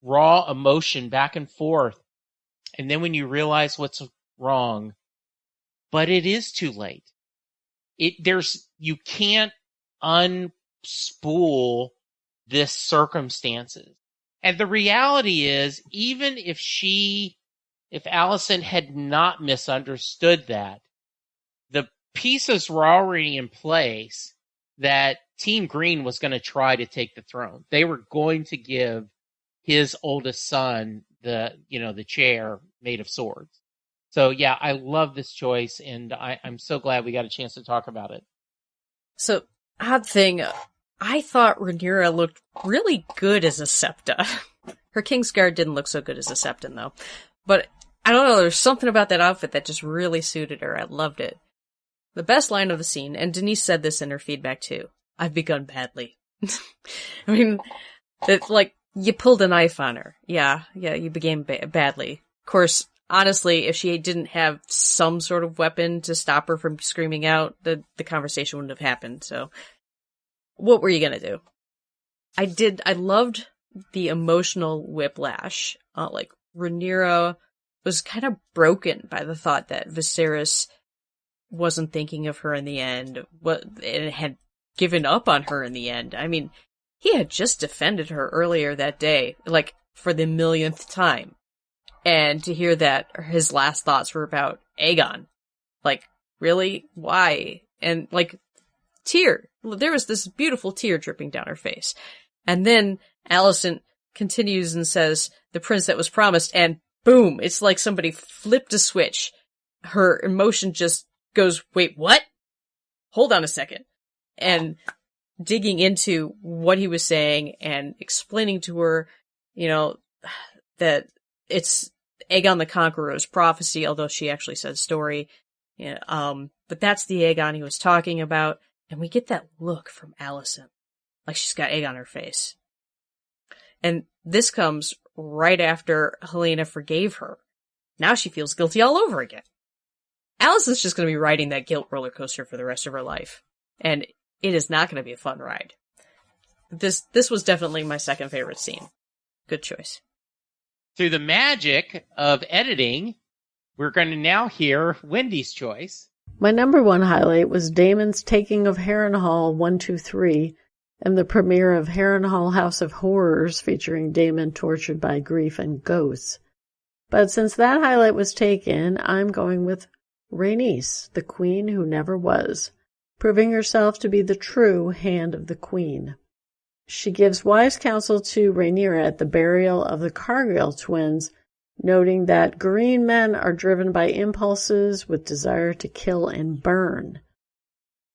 raw emotion back and forth. And then when you realize what's wrong, but it is too late. You can't unspool this circumstances. And the reality is, even if Allison had not misunderstood that, the pieces were already in place that Team Green was going to try to take the throne. They were going to give his oldest son the chair made of swords. So yeah, I love this choice, and I'm so glad we got a chance to talk about it. So, odd thing, I thought Rhaenyra looked really good as a Septa. Her Kingsguard didn't look so good as a Septon, though. But, I don't know, there's something about that outfit that just really suited her. I loved it. The best line of the scene, and Denise said this in her feedback too, I've begun badly. I mean, it's like, you pulled a knife on her. Yeah, you began badly. Of course, honestly, if she didn't have some sort of weapon to stop her from screaming out, the conversation wouldn't have happened. So, what were you gonna do? I loved the emotional whiplash. Like, Rhaenyra was kind of broken by the thought that Viserys wasn't thinking of her in the end, and had given up on her in the end. I mean, he had just defended her earlier that day, like, for the millionth time. And to hear that his last thoughts were about Aegon. Like, really? Why? And, like, tear. There was this beautiful tear dripping down her face. And then Alicent continues and says, the prince that was promised, and boom, it's like somebody flipped a switch. Her emotion just goes, wait, what? Hold on a second. And digging into what he was saying and explaining to her, that it's Aegon the Conqueror's prophecy, although she actually said story. But that's the Aegon he was talking about. And we get that look from Alicent, like she's got egg on her face. And this comes right after Helena forgave her. Now she feels guilty all over again. Alicent's just going to be riding that guilt roller coaster for the rest of her life. And it is not going to be a fun ride. This was definitely my second favorite scene. Good choice. Through the magic of editing, we're going to now hear Wendy's choice. My number one highlight was Damon's taking of Harrenhal 123 and the premiere of Harrenhal House of Horrors featuring Damon tortured by grief and ghosts. But since that highlight was taken, I'm going with Rhaenys, the queen who never was, proving herself to be the true hand of the queen. She gives wise counsel to Rhaenyra at the burial of the Cargill twins, noting that green men are driven by impulses with desire to kill and burn.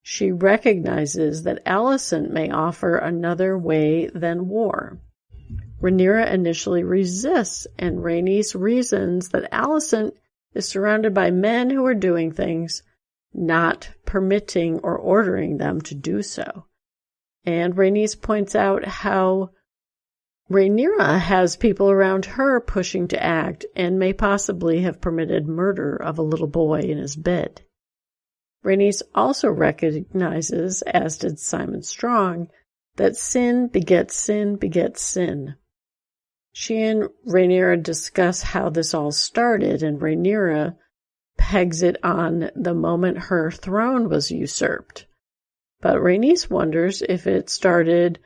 She recognizes that Alicent may offer another way than war. Rhaenyra initially resists, and Rhaenys reasons that Alicent is surrounded by men who are doing things, not permitting or ordering them to do so. And Rhaenys points out how Rhaenyra has people around her pushing to act and may possibly have permitted murder of a little boy in his bed. Rhaenys also recognizes, as did Simon Strong, that sin begets sin begets sin. She and Rhaenyra discuss how this all started, and Rhaenyra pegs it on the moment her throne was usurped. But Rhaenys wonders if it started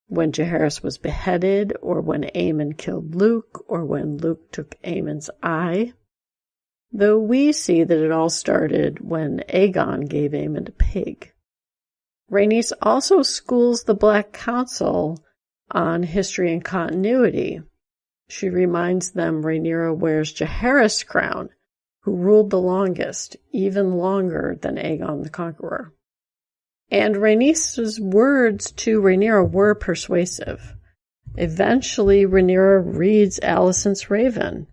when Jaehaerys was beheaded, or when Aemon killed Luke, or when Luke took Aemon's eye. Though we see that it all started when Aegon gave Aemon a pig. Rhaenys also schools the Black Council on history and continuity. She reminds them Rhaenyra wears Jaehaerys' crown, who ruled the longest, even longer than Aegon the Conqueror. And Rhaenys' words to Rhaenyra were persuasive. Eventually, Rhaenyra reads Alicent's Raven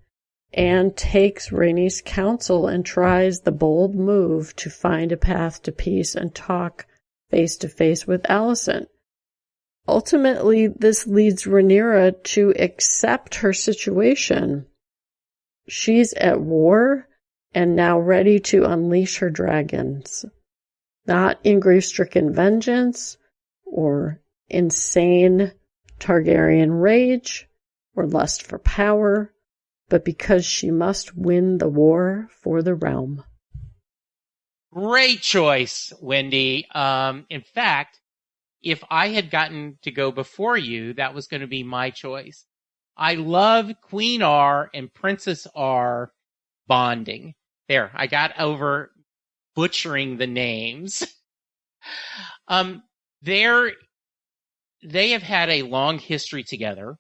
and takes Rhaenys' counsel and tries the bold move to find a path to peace and talk face-to-face with Alicent. Ultimately, this leads Rhaenyra to accept her situation. She's at war and now ready to unleash her dragons. Not in grief-stricken vengeance or insane Targaryen rage or lust for power, but because she must win the war for the realm. Great choice, Wendy. In fact, if I had gotten to go before you, that was going to be my choice. I love Queen R and Princess R bonding. There, I got over butchering the names. They have had a long history together,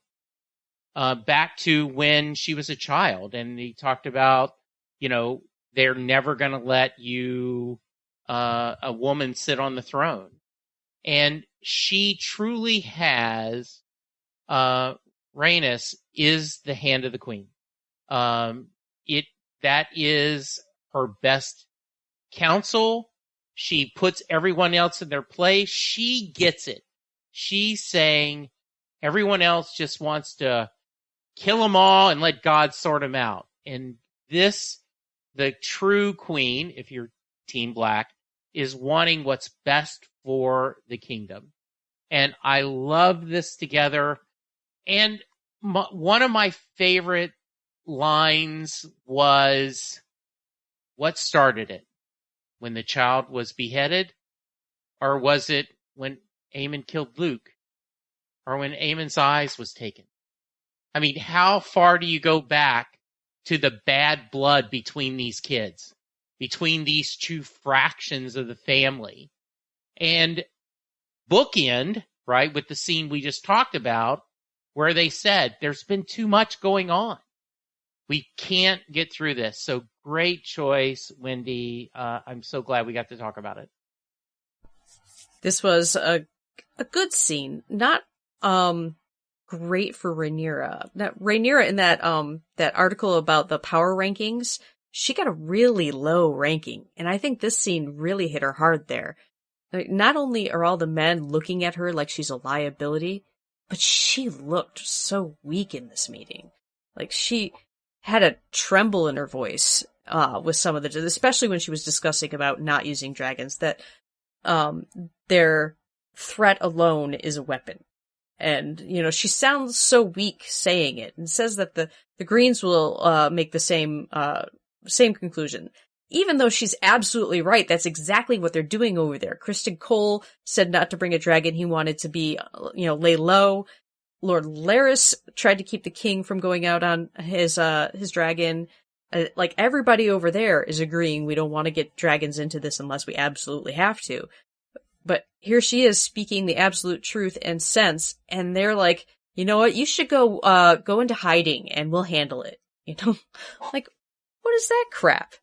back to when she was a child, and he talked about, they're never going to let a woman sit on the throne. And she truly has, Rhaenys is the hand of the queen. That is her best counsel. She puts everyone else in their place. She gets it. She's saying everyone else just wants to kill them all and let God sort them out. And the true queen, if you're Team Black, is wanting what's best for the kingdom. And I love this together. And one of my favorite lines was, what started it? When the child was beheaded? Or was it when Aemon killed Luke? Or when Aemon's eyes was taken? I mean, how far do you go back to the bad blood between these kids? Between these two fractions of the family? And bookend, right, with the scene we just talked about, where they said, there's been too much going on. We can't get through this. So great choice, Wendy. I'm so glad we got to talk about it. This was a good scene. Not great for Rhaenyra. Now, Rhaenyra, in that article about the power rankings, she got a really low ranking. And I think this scene really hit her hard there. Like, not only are all the men looking at her like she's a liability, but she looked so weak in this meeting. Like, she had a tremble in her voice with some of especially when she was discussing about not using dragons, that their threat alone is a weapon. And, she sounds so weak saying it, and says that the Greens will make the same conclusion. Even though she's absolutely right, that's exactly what they're doing over there. Kristen Cole said not to bring a dragon. He wanted to be, lay low. Lord Larys tried to keep the king from going out on his dragon. Like, everybody over there is agreeing we don't want to get dragons into this unless we absolutely have to. But here she is speaking the absolute truth and sense, and they're like, you know what, you should go into hiding and we'll handle it. Like, what is that crap?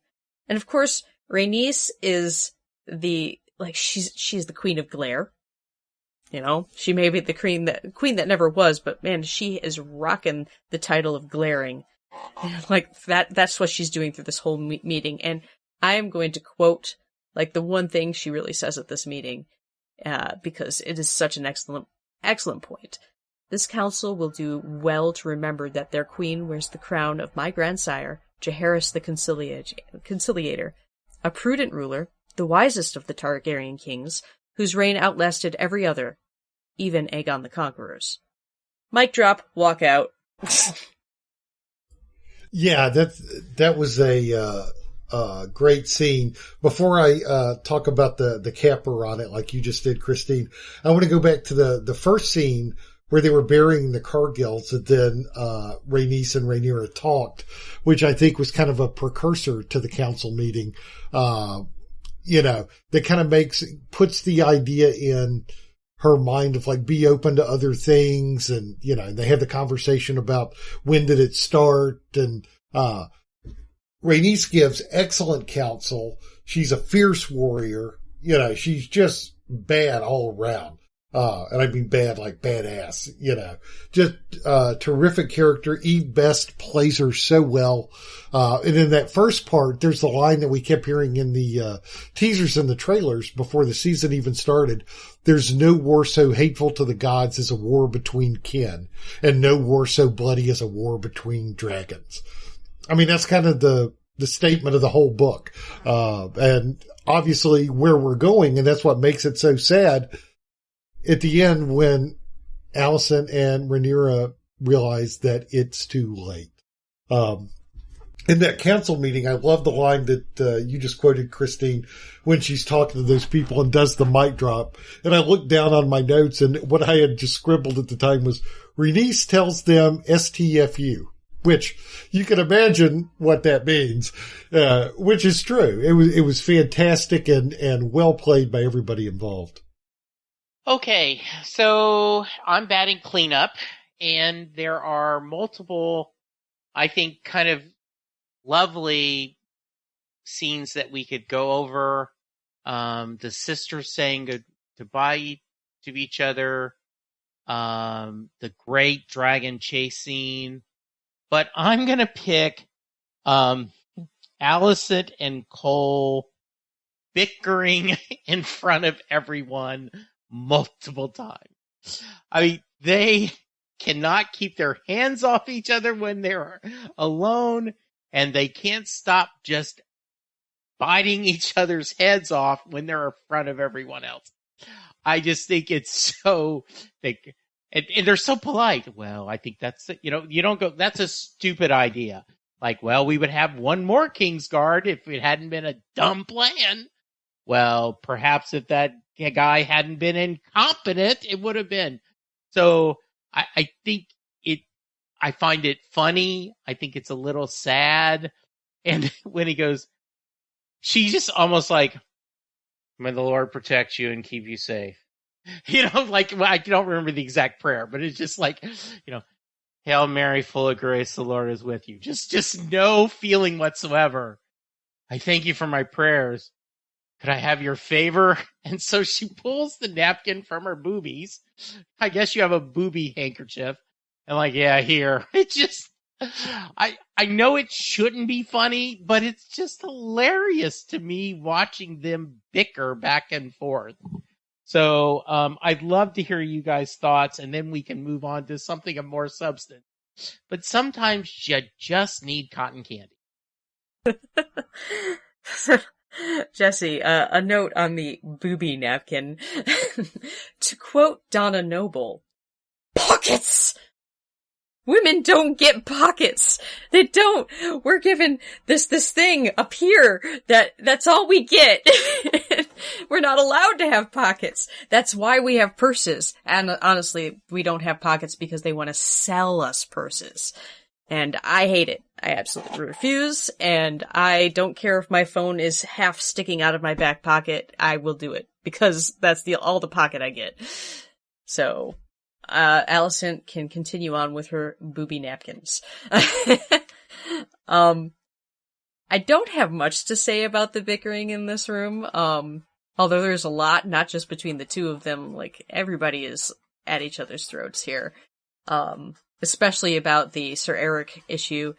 And of course, Rhaenys is she's the queen of glare. She may be the queen that never was, but man, she is rocking the title of glaring. Like, that's what she's doing through this whole meeting. And I am going to quote, like, the one thing she really says at this meeting, because it is such an excellent point. This council will do well to remember that their queen wears the crown of my grandsire, Jaehaerys the Conciliator, a prudent ruler, the wisest of the Targaryen kings, whose reign outlasted every other, even Aegon the Conqueror's. Mic drop, walk out. Yeah, that was a great scene. Before I talk about the capper on it, like you just did, Christine, I want to go back to the first scene where they were burying the Cargills, and then Rhaenys and Rhaenyra talked, which I think was kind of a precursor to the council meeting. That kind of puts the idea in her mind of, like, be open to other things. And, they have the conversation about when did it start. And Rhaenys gives excellent counsel. She's a fierce warrior. She's just bad all around. And I mean bad, like badass, just terrific character. Eve Best plays her so well. And in that first part, there's the line that we kept hearing in the teasers and the trailers before the season even started. There's no war so hateful to the gods as a war between kin, and no war so bloody as a war between dragons. I mean, that's kind of the statement of the whole book. And obviously where we're going, and that's what makes it so sad. At the end, when Alicent and Rhaenyra realize that it's too late. In that council meeting, I love the line that you just quoted, Christine, when she's talking to those people and does the mic drop. And I looked down on my notes, and what I had just scribbled at the time was, Renice tells them STFU, which you can imagine what that means, which is true. It was fantastic and well played by everybody involved. Okay, so I'm batting cleanup, and there are multiple, I think, kind of lovely scenes that we could go over. The sisters saying goodbye to each other, the great dragon chase scene. But I'm going to pick Allison and Cole bickering in front of everyone multiple times. I mean, they cannot keep their hands off each other when they're alone, and they can't stop just biting each other's heads off when they're in front of everyone else. I just think it's so thick. And they're so polite. Well, I think that's, you don't go, that's a stupid idea. Like, well, we would have one more Kingsguard if it hadn't been a dumb plan. Well, perhaps if that guy hadn't been incompetent, it would have been. So I think I find it funny. I think it's a little sad. And when he goes, she's just almost like, may the Lord protect you and keep you safe. Like, well, I don't remember the exact prayer, but it's just like, Hail Mary, full of grace, the Lord is with you. Just no feeling whatsoever. I thank you for my prayers. Could I have your favor? And so she pulls the napkin from her boobies. I guess you have a booby handkerchief. And like, yeah, here. It just, I know it shouldn't be funny, but it's just hilarious to me watching them bicker back and forth. So I'd love to hear you guys' thoughts, and then we can move on to something of more substance. But sometimes you just need cotton candy. Jesse, a note on the booby napkin. To quote Donna Noble, pockets! Women don't get pockets. They don't. We're given this thing up here that's all we get. We're not allowed to have pockets. That's why we have purses. And honestly, we don't have pockets because they want to sell us purses. And I hate it. I absolutely refuse. And I don't care if my phone is half sticking out of my back pocket. I will do it because that's all the pocket I get. So, Allison can continue on with her booby napkins. I don't have much to say about the bickering in this room. Although there's a lot, not just between the two of them, like everybody is at each other's throats here. Especially about the Sir Eric issue.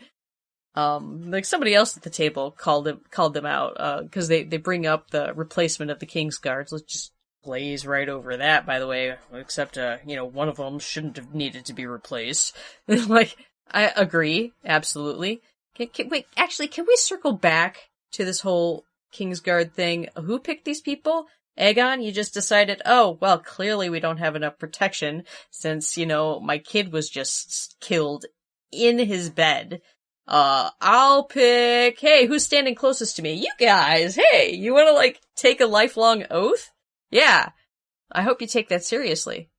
Like somebody else at the table called them out, cause they bring up the replacement of the Kingsguards. Let's just glaze right over that, by the way, except, one of them shouldn't have needed to be replaced. Like, I agree, absolutely. Wait, actually, can we circle back to this whole Kingsguard thing? Who picked these people? Aegon, you just decided, oh, well, clearly we don't have enough protection since, my kid was just killed in his bed. I'll pick, hey, who's standing closest to me? You guys, hey, you wanna, take a lifelong oath? Yeah. I hope you take that seriously.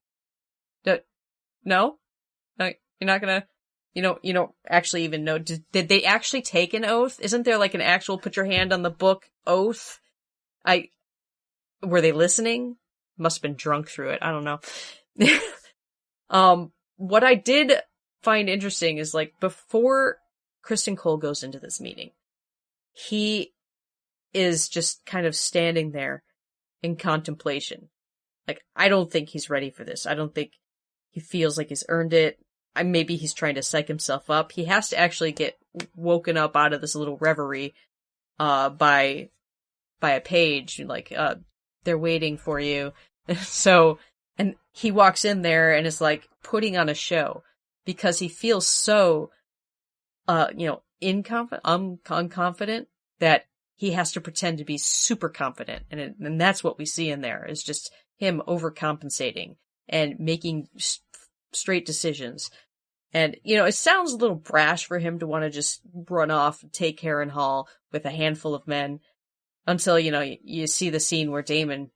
No? You're not gonna, you don't actually even know. Did they actually take an oath? Isn't there an actual put your hand on the book oath? Were they listening? Must have been drunk through it. I don't know. What I did find interesting is before Kristen Cole goes into this meeting, he is just kind of standing there in contemplation. I don't think he's ready for this. I don't think he feels like he's earned it. Maybe he's trying to psych himself up. He has to actually get woken up out of this little reverie, by a page, they're waiting for you. So, and he walks in there and is putting on a show because he feels so, unconfident that he has to pretend to be super confident. And that's what we see in there is just him overcompensating and making straight decisions. And, you know, it sounds a little brash for him to want to just run off and take Harrenhal with a handful of men until, you know, you see the scene where Daemon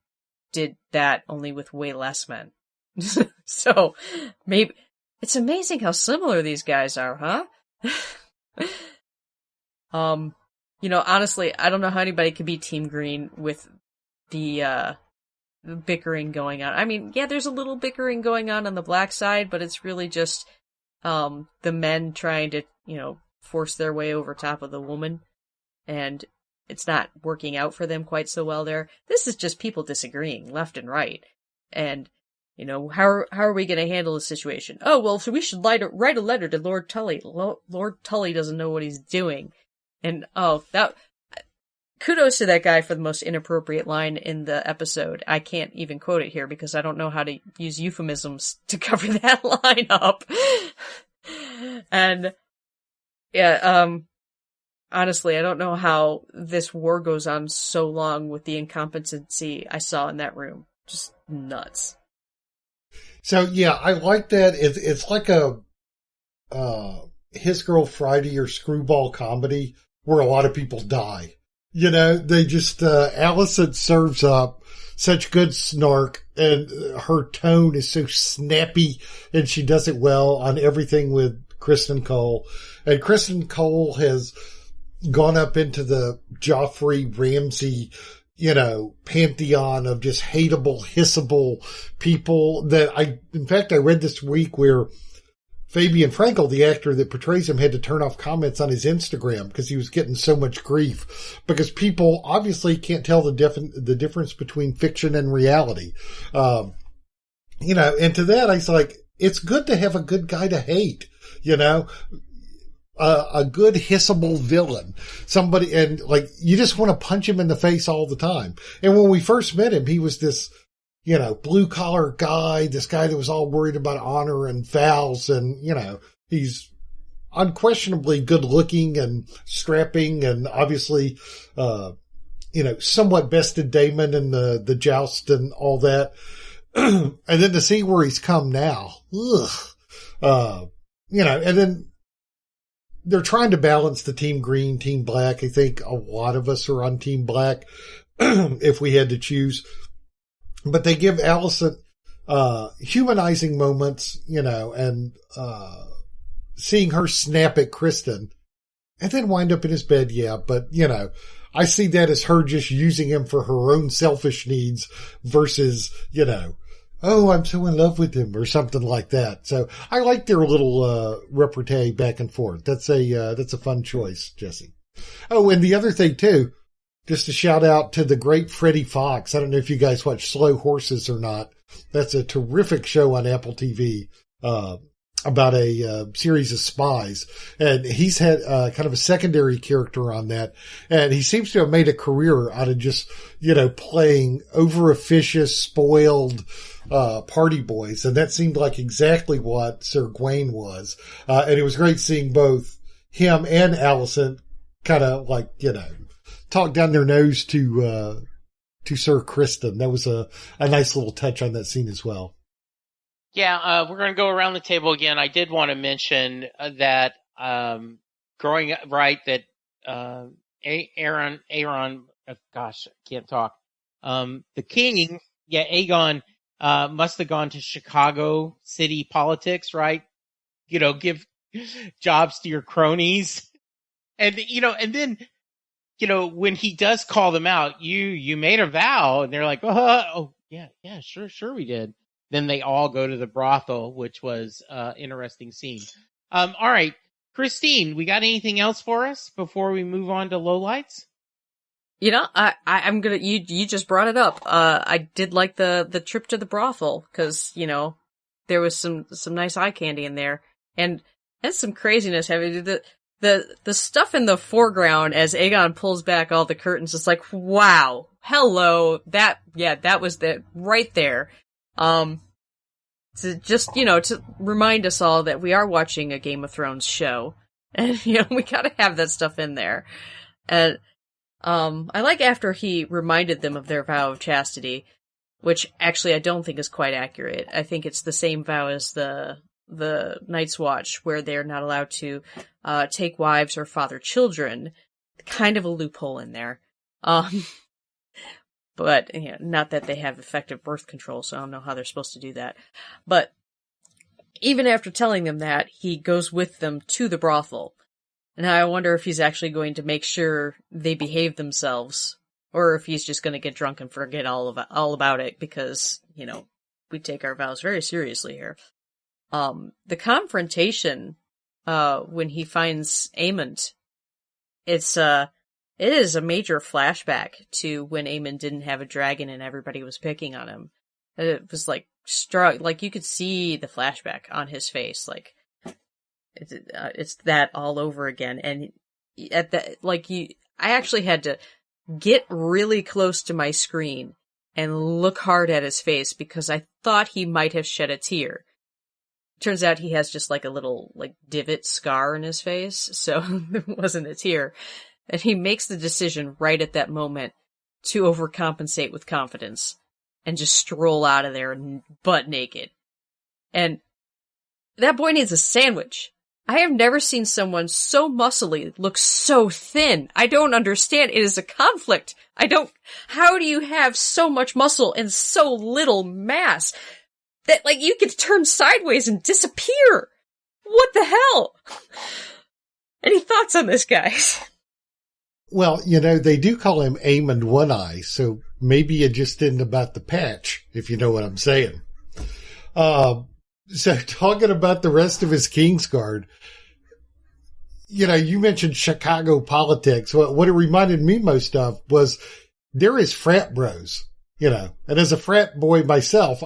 did that only with way less men. So, maybe, it's amazing how similar these guys are, huh? You know, honestly, I don't know how anybody could be Team Green with the bickering going on. I mean, yeah, there's a little bickering going on the black side, but it's really just the men trying to, you know, force their way over top of the woman, and it's not working out for them quite so well there. This is just people disagreeing left and right, and, you know, how are we going to handle the situation? Oh, well, so we should write a letter to Lord Tully. Lord Tully doesn't know what he's doing. And, kudos to that guy for the most inappropriate line in the episode. I can't even quote it here because I don't know how to use euphemisms to cover that line up. And, yeah, honestly, I don't know how this war goes on so long with the incompetency I saw in that room. Just nuts. So, yeah, I like that. It's like a His Girl Friday or screwball comedy where a lot of people die. You know, they just, Allison serves up such good snark, and her tone is so snappy, and she does it well on everything with Kristen Cole. And Kristen Cole has gone up into the Joffrey Ramsay, you know, pantheon of just hateable, hissable people that in fact, I read this week where Fabian Frankel, the actor that portrays him, had to turn off comments on his Instagram because he was getting so much grief because people obviously can't tell the difference between fiction and reality. You know, and to that, I was like, it's good to have a good guy to hate, you know, a good hissable villain, somebody, and like, you just want to punch him in the face all the time. And when we first met him, he was this, you know, blue collar guy, this guy that was all worried about honor and vows. And, you know, he's unquestionably good looking and strapping and obviously, you know, somewhat bested Daemon in the joust and all that. And then to see where he's come now, you know, and then they're trying to balance the Team Green, Team Black. I think a lot of us are on Team Black if we had to choose. But they give Allison humanizing moments, you know, and seeing her snap at Kristen and then wind up in his bed, yeah. But, you know, I see that as her just using him for her own selfish needs versus, you know, oh, I'm so in love with him or something like that. So I like their little repartee back and forth. That's a fun choice, Jesse. Oh, and the other thing, too, just a shout out to the great Freddie Fox. I don't know if you guys watch Slow Horses or not. That's a terrific show on Apple TV about a series of spies. And he's had kind of a secondary character on that. And he seems to have made a career out of just, you know, playing over-officious, spoiled party boys. And that seemed like exactly what Sir Gawain was. And it was great seeing both him and Allison kind of like, you know, talk down their nose to Sir Kristen. That was a nice little touch on that scene as well. Yeah, we're going to go around the table again. I did want to mention that growing up, right, that Aaron, gosh, I can't talk. The king, yeah, Aegon, must have gone to Chicago city politics, right? You know, give jobs to your cronies. And, you know, and then, you know, when he does call them out, you made a vow, and they're like, oh, yeah, sure we did. Then they all go to the brothel, which was interesting scene. All right, Christine, we got anything else for us before we move on to lowlights? You know, I'm gonna, you just brought it up. I did like the trip to the brothel, cause, you know, there was some nice eye candy in there. And some craziness. I mean, the stuff in the foreground as Aegon pulls back all the curtains is like, wow, hello, that was right there. To just, you know, to remind us all that we are watching a Game of Thrones show. And, you know, we gotta have that stuff in there. And, I like after he reminded them of their vow of chastity, which actually I don't think is quite accurate. I think it's the same vow as the the Night's Watch, where they're not allowed to take wives or father children. Kind of a loophole in there. But not that they have effective birth control, so I don't know how they're supposed to do that. But even after telling them that, he goes with them to the brothel. And I wonder if he's actually going to make sure they behave themselves, or if he's just going to get drunk and forget all about it, because, we take our vows very seriously here. The confrontation, when he finds Aemond, it is a major flashback to when Aemond didn't have a dragon and everybody was picking on him. It was like you could see the flashback on his face, like it's that all over again. And at that, I actually had to get really close to my screen and look hard at his face because I thought he might have shed a tear. Turns out he has just like a little divot scar in his face, so it wasn't a tear. And he makes the decision right at that moment to overcompensate with confidence and just stroll out of there butt naked. And that boy needs a sandwich. I have never seen someone so muscly look so thin. I don't understand. It is a conflict. How do you have so much muscle and so little mass that you could turn sideways and disappear? What the hell? Any thoughts on this, guys? Well, they do call him Aemond One Eye, so maybe it just isn't about the patch, if you know what I'm saying. So talking about the rest of his Kingsguard, you mentioned Chicago politics. What it reminded me most of was there is frat bros, and as a frat boy myself,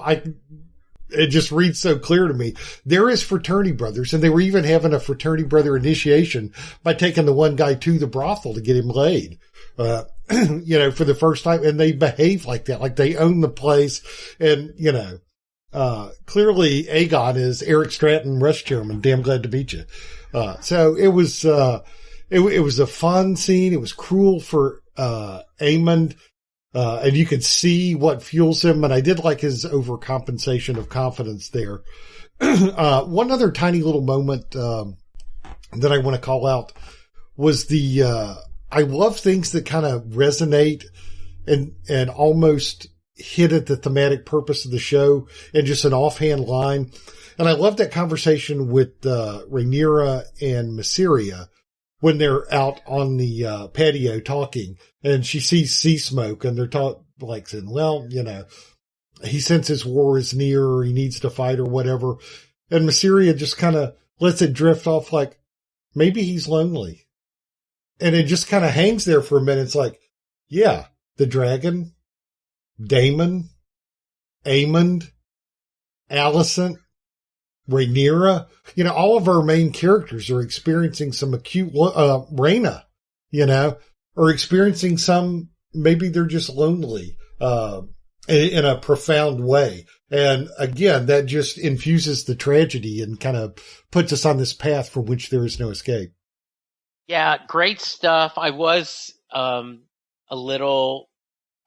it just reads so clear to me. There is fraternity brothers, and they were even having a fraternity brother initiation by taking the one guy to the brothel to get him laid, for the first time. And they behave like that, like they own the place. And, clearly Aegon is Eric Stratton, Rush Chairman. Damn glad to meet you. So it was, it was a fun scene. It was cruel for, Aemond. And you could see what fuels him. And I did like his overcompensation of confidence there. One other tiny little moment, that I want to call out was I love things that kind of resonate and almost hit at the thematic purpose of the show in just an offhand line. And I love that conversation with, Rhaenyra and Mysaria when they're out on the, patio talking and she sees sea smoke and they're saying, well, he senses war is near or he needs to fight or whatever. And Mysaria just kind of lets it drift off like, maybe he's lonely. And it just kind of hangs there for a minute. It's like, yeah, the dragon, Daemon, Aemond, Alicent, Rhaenyra, all of our main characters are experiencing some acute, Rhaena, or experiencing some, maybe they're just lonely, in a profound way. And again, that just infuses the tragedy and kind of puts us on this path from which there is no escape. Yeah, great stuff. I was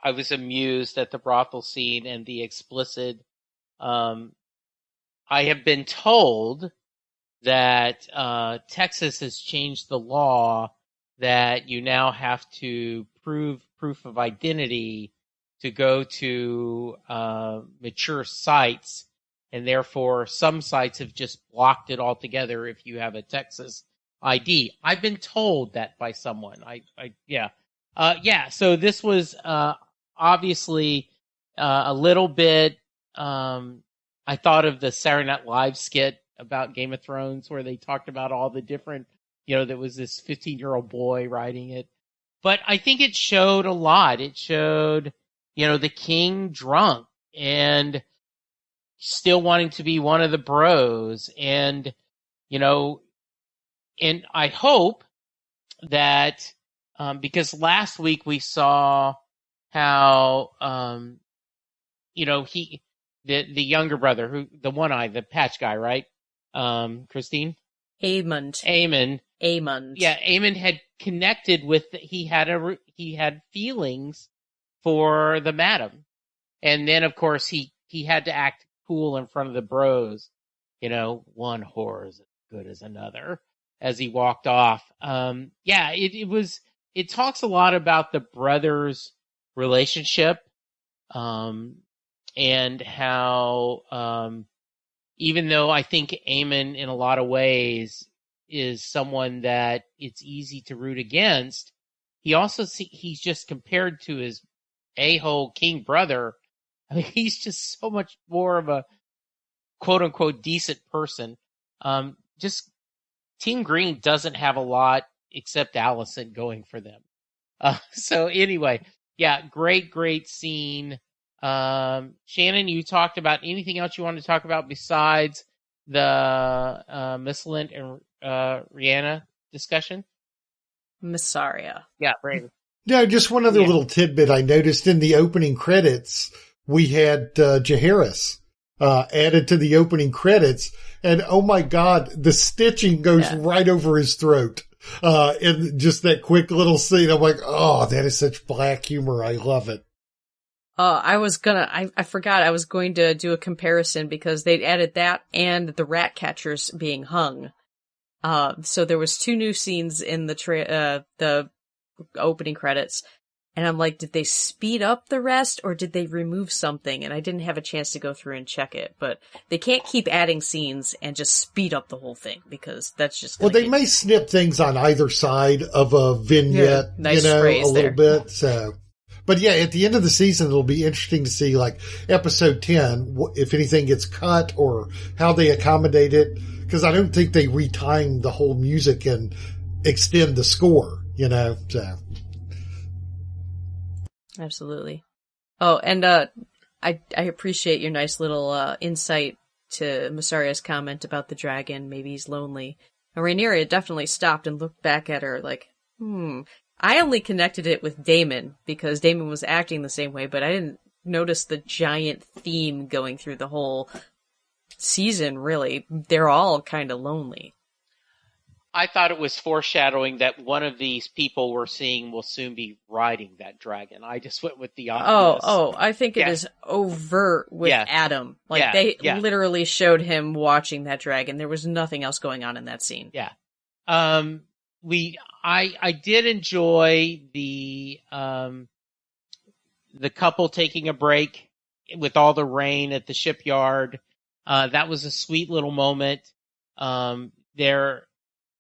amused at the brothel scene and the explicit. I have been told that Texas has changed the law that you now have to prove proof of identity to go to mature sites, and therefore some sites have just blocked it altogether if you have a Texas ID. I've been told that by someone. So this was obviously a little bit. I thought of the Saturday Night Live skit about Game of Thrones where they talked about all the different, there was this 15-year-old boy writing it. But I think it showed a lot. It showed, the king drunk and still wanting to be one of the bros. And, and I hope that, because last week we saw how, the younger brother, the one eye, the patch guy, right? Christine? Aemond. Yeah, Aemond had connected with, he had feelings for the madam. And then, of course, he had to act cool in front of the bros. one horror is as good as another as he walked off. It talks a lot about the brothers' relationship, and how, even though I think Aemon in a lot of ways is someone that it's easy to root against, he's just compared to his a-hole king brother. I mean, he's just so much more of a quote unquote decent person. Just Team Green doesn't have a lot except Allison going for them. So anyway, great scene. Shannon, you talked about anything else you wanted to talk about besides the Missylint and Rhianna discussion? Missaria. Yeah, Brandon. No, just one other little tidbit I noticed in the opening credits. We had Jaehaerys added to the opening credits, and oh my God, the stitching goes right over his throat. In just that quick little scene, I'm like, oh, that is such black humor. I love it. I forgot I was going to do a comparison because they'd added that and the rat catchers being hung. So there was 2 new scenes in the opening credits. And I'm like, did they speed up the rest or did they remove something? And I didn't have a chance to go through and check it, but they can't keep adding scenes and just speed up the whole thing because that's just they may snip things on either side of a vignette, nice phrase a little there. bit. So, but at the end of the season, it'll be interesting to see like episode 10, if anything gets cut or how they accommodate it. Cause I don't think they retime the whole music and extend the score, so. Absolutely. Oh, and I appreciate your nice little insight to Missaria's comment about the dragon. Maybe he's lonely. And Rhaenyra definitely stopped and looked back at her like, I only connected it with Daemon because Daemon was acting the same way, but I didn't notice the giant theme going through the whole season, really. They're all kind of lonely. I thought it was foreshadowing that one of these people we're seeing will soon be riding that dragon. I just went with the obvious. Oh, I think it is overt with Adam. Like, they literally showed him watching that dragon. There was nothing else going on in that scene. Yeah. I did enjoy the couple taking a break with all the rain at the shipyard. That was a sweet little moment.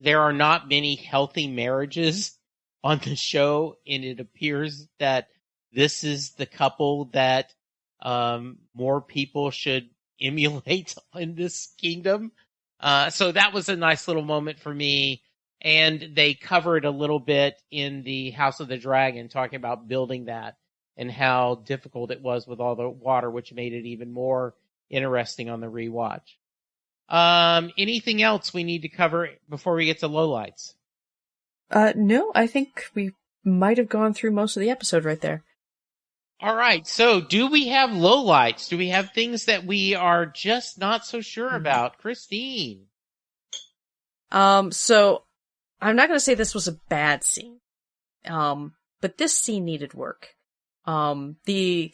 There are not many healthy marriages on the show, and it appears that this is the couple that more people should emulate in this kingdom. So that was a nice little moment for me. And they covered a little bit in the House of the Dragon, talking about building that and how difficult it was with all the water, which made it even more interesting on the rewatch. Anything else we need to cover before we get to lowlights? No, I think we might have gone through most of the episode right there. All right. So do we have lowlights? Do we have things that we are just not so sure about? Christine. So I'm not going to say this was a bad scene. But this scene needed work. The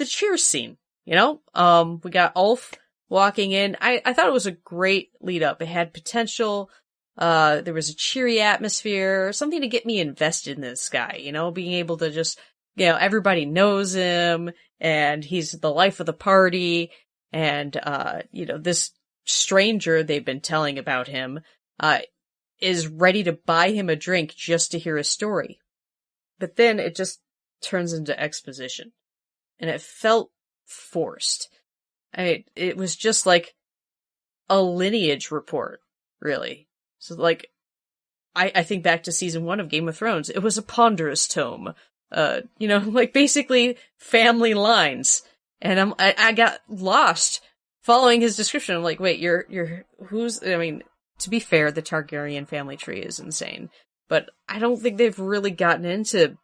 cheers scene, we got Ulf walking in. I thought it was a great lead up. It had potential. There was a cheery atmosphere, something to get me invested in this guy, being able to just, everybody knows him and he's the life of the party. And, this stranger they've been telling about him, is ready to buy him a drink just to hear his story. But then it just turns into exposition and it felt forced. It was just like a lineage report, really. So, I think back to season 1 of Game of Thrones. It was a ponderous tome. Basically family lines. And I got lost following his description. I'm like, wait, you're who's? To be fair, the Targaryen family tree is insane, but I don't think they've really gotten into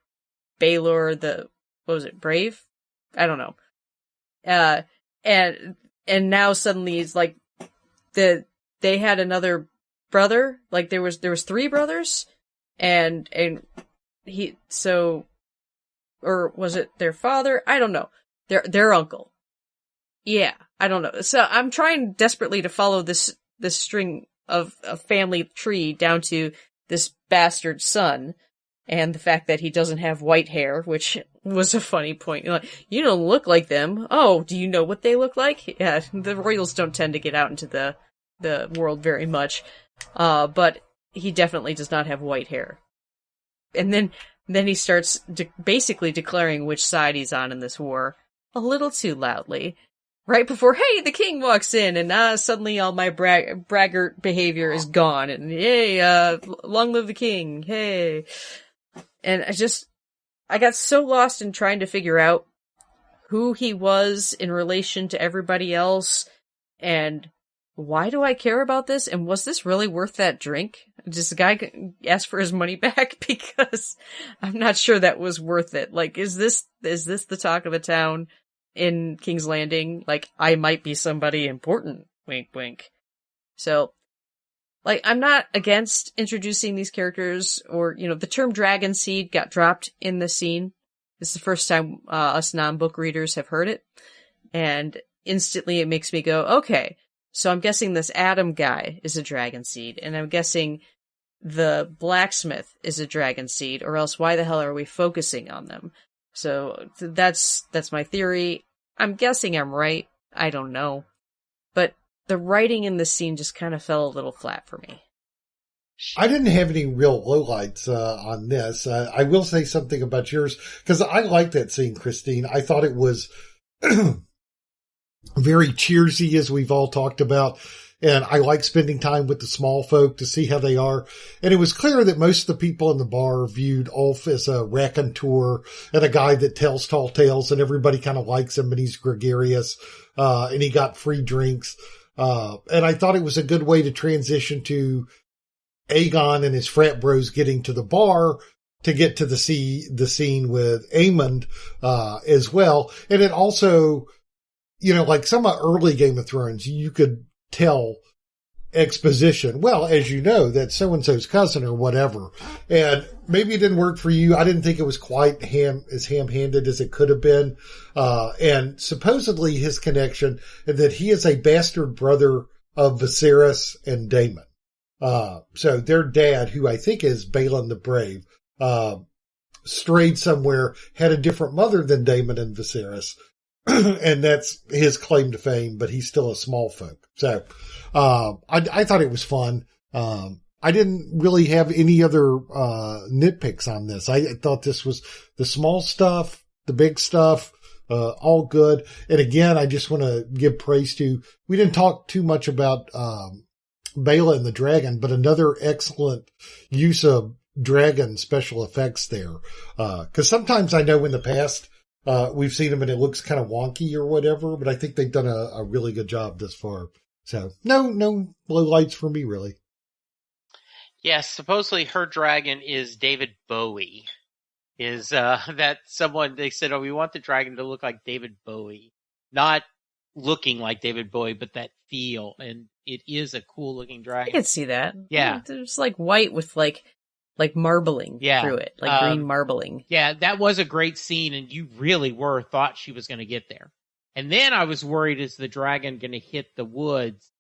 Baelor Brave? I don't know. And now suddenly it's like they had another brother. Like there was 3 brothers, and or was it their father? I don't know. Their uncle. Yeah, I don't know. So I'm trying desperately to follow this string of a family tree down to this bastard son, and the fact that he doesn't have white hair, which was a funny point. You're like, you don't look like them. Oh, do you know what they look like? Yeah, the royals don't tend to get out into the world very much, but he definitely does not have white hair. And then he starts basically declaring which side he's on in this war, a little too loudly. Right before, hey, the king walks in, and suddenly all my braggart behavior is gone, and hey, long live the king, hey. And I got so lost in trying to figure out who he was in relation to everybody else, and why do I care about this, and was this really worth that drink? Does the guy ask for his money back? Because I'm not sure that was worth it. Like, is this the talk of the town in King's Landing? Like, I might be somebody important. Wink, wink. So, like, I'm not against introducing these characters, or, the term dragon seed got dropped in the scene. This is the first time us non-book readers have heard it. And instantly it makes me go, okay, so I'm guessing this Adam guy is a dragon seed, and I'm guessing the blacksmith is a dragon seed, or else why the hell are we focusing on them? So that's my theory. I'm guessing I'm right. I don't know. But the writing in this scene just kind of fell a little flat for me. I didn't have any real lowlights on this. I will say something about yours, because I like that scene, Christine. I thought it was very cheersy, as we've all talked about. And I like spending time with the small folk to see how they are. And it was clear that most of the people in the bar viewed Ulf as a raconteur and a guy that tells tall tales, and everybody kind of likes him, and he's gregarious, and he got free drinks. And I thought it was a good way to transition to Aegon and his frat bros getting to the bar to get to the scene with Aemond, as well. And it also, like some of early Game of Thrones, you could tell exposition. Well, as you know, that's so-and-so's cousin or whatever. And maybe it didn't work for you. I didn't think it was quite as ham-handed as it could have been. And supposedly his connection, that he is a bastard brother of Viserys and Daemon. So their dad, who I think is Balon the Brave, strayed somewhere, had a different mother than Daemon and Viserys. And that's his claim to fame, but he's still a small folk. So, I thought it was fun. I didn't really have any other, nitpicks on this. I thought this was the small stuff, the big stuff, all good. And again, I just want to give praise to, we didn't talk too much about, Bela and the dragon, but another excellent use of dragon special effects there. 'Cause sometimes I know in the past, we've seen them and it looks kind of wonky or whatever, but I think they've done a really good job thus far. So no low lights for me, really. Yes, supposedly her dragon is David Bowie. Is that someone, they said, we want the dragon to look like David Bowie. Not looking like David Bowie, but that feel. And it is a cool looking dragon. I can see that. Yeah. There's like white with like marbling through it, like green marbling. Yeah, that was a great scene, and you really thought she was going to get there. And then I was worried, is the dragon going to hit the woods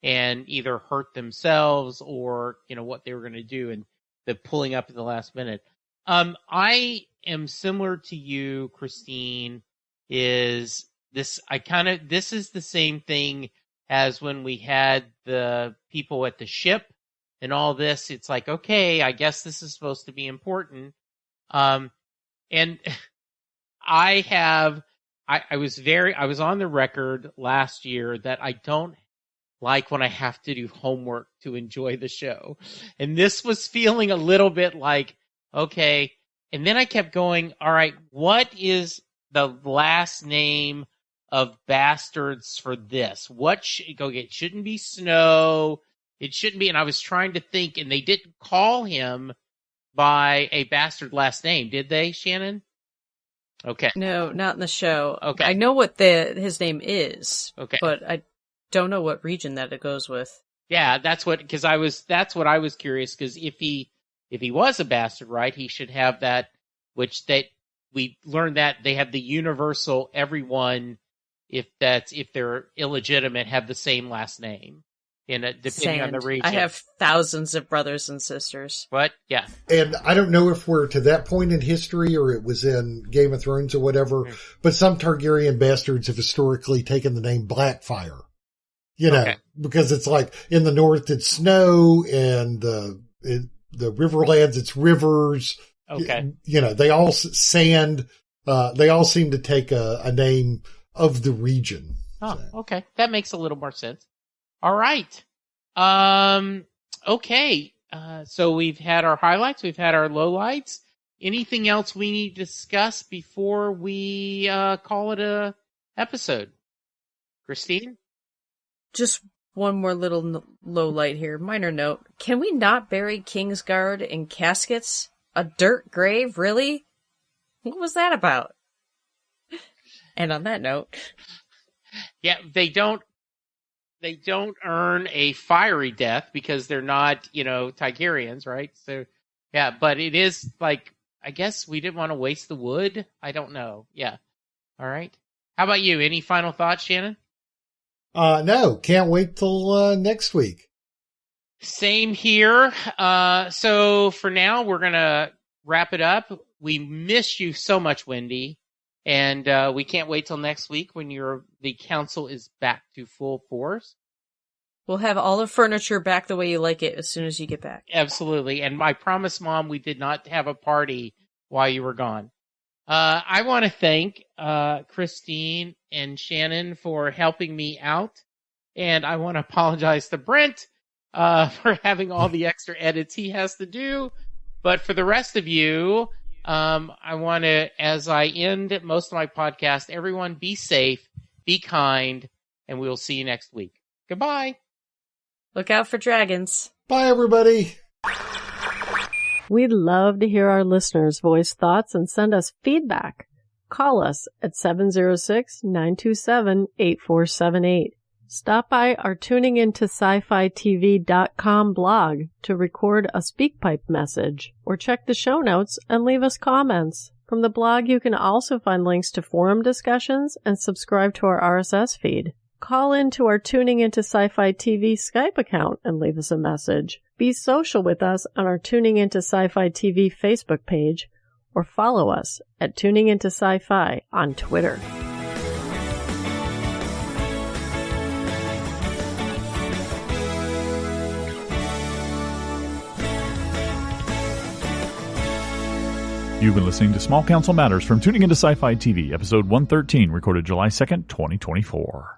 and either hurt themselves or, what they were going to do, and the pulling up at the last minute. I am similar to you, Christine, this is the same thing as when we had the people at the ship. And all this, it's like, okay, I guess this is supposed to be important. And I was on the record last year that I don't like when I have to do homework to enjoy the show. And this was feeling a little bit like, okay. And then I kept going, all right, what is the last name of bastards for this? It shouldn't be Snow. It shouldn't be, and I was trying to think, and they didn't call him by a bastard last name, did they, Shannon? Okay. No, not in the show. Okay. I know what his name is. Okay. But I don't know what region that it goes with. Yeah, that's what I was curious, because if he was a bastard, right, he should have that, we learned that they have the universal everyone if they're illegitimate, have the same last name. Depending on the region. I have thousands of brothers and sisters. What? Yeah. And I don't know if we're to that point in history or it was in Game of Thrones or whatever, but some Targaryen bastards have historically taken the name Blackfire. Because it's like in the north it's snow and the Riverlands it's rivers. Okay. They all sand. They all seem to take a name of the region. Oh, okay. That makes a little more sense. All right. Okay. So we've had our highlights. We've had our lowlights. Anything else we need to discuss before we call it a episode? Christine? Just one more little low light here. Minor note. Can we not bury Kingsguard in caskets? A dirt grave? Really? What was that about? And on that note. Yeah, they don't earn a fiery death because they're not, Targaryens, right? So, yeah, but it is like, I guess we didn't want to waste the wood. I don't know. Yeah. All right. How about you? Any final thoughts, Shannon? No, can't wait till next week. Same here. So for now, we're going to wrap it up. We miss you so much, Wendy. And we can't wait till next week when the council is back to full force. We'll have all the furniture back the way you like it as soon as you get back. Absolutely. And I promise, Mom, we did not have a party while you were gone. I want to thank Christine and Shannon for helping me out. And I want to apologize to Brent for having all the extra edits he has to do. But for the rest of you, I want to, as I end most of my podcast, everyone be safe, be kind, and we will see you next week. Goodbye. Look out for dragons. Bye, everybody. We'd love to hear our listeners voice thoughts and send us feedback. Call us at 706-927-8478. Stop by our tuningintoscifitv.com blog to record a SpeakPipe message, or check the show notes and leave us comments. From the blog, you can also find links to forum discussions and subscribe to our RSS feed. Call into our Tuning Into Sci-Fi TV Skype account and leave us a message. Be social with us on our Tuning Into Sci-Fi TV Facebook page, or follow us at Tuning Into Sci-Fi on Twitter. You've been listening to Small Council Matters from Tuning Into Sci-Fi TV, episode 113, recorded July 2nd, 2024.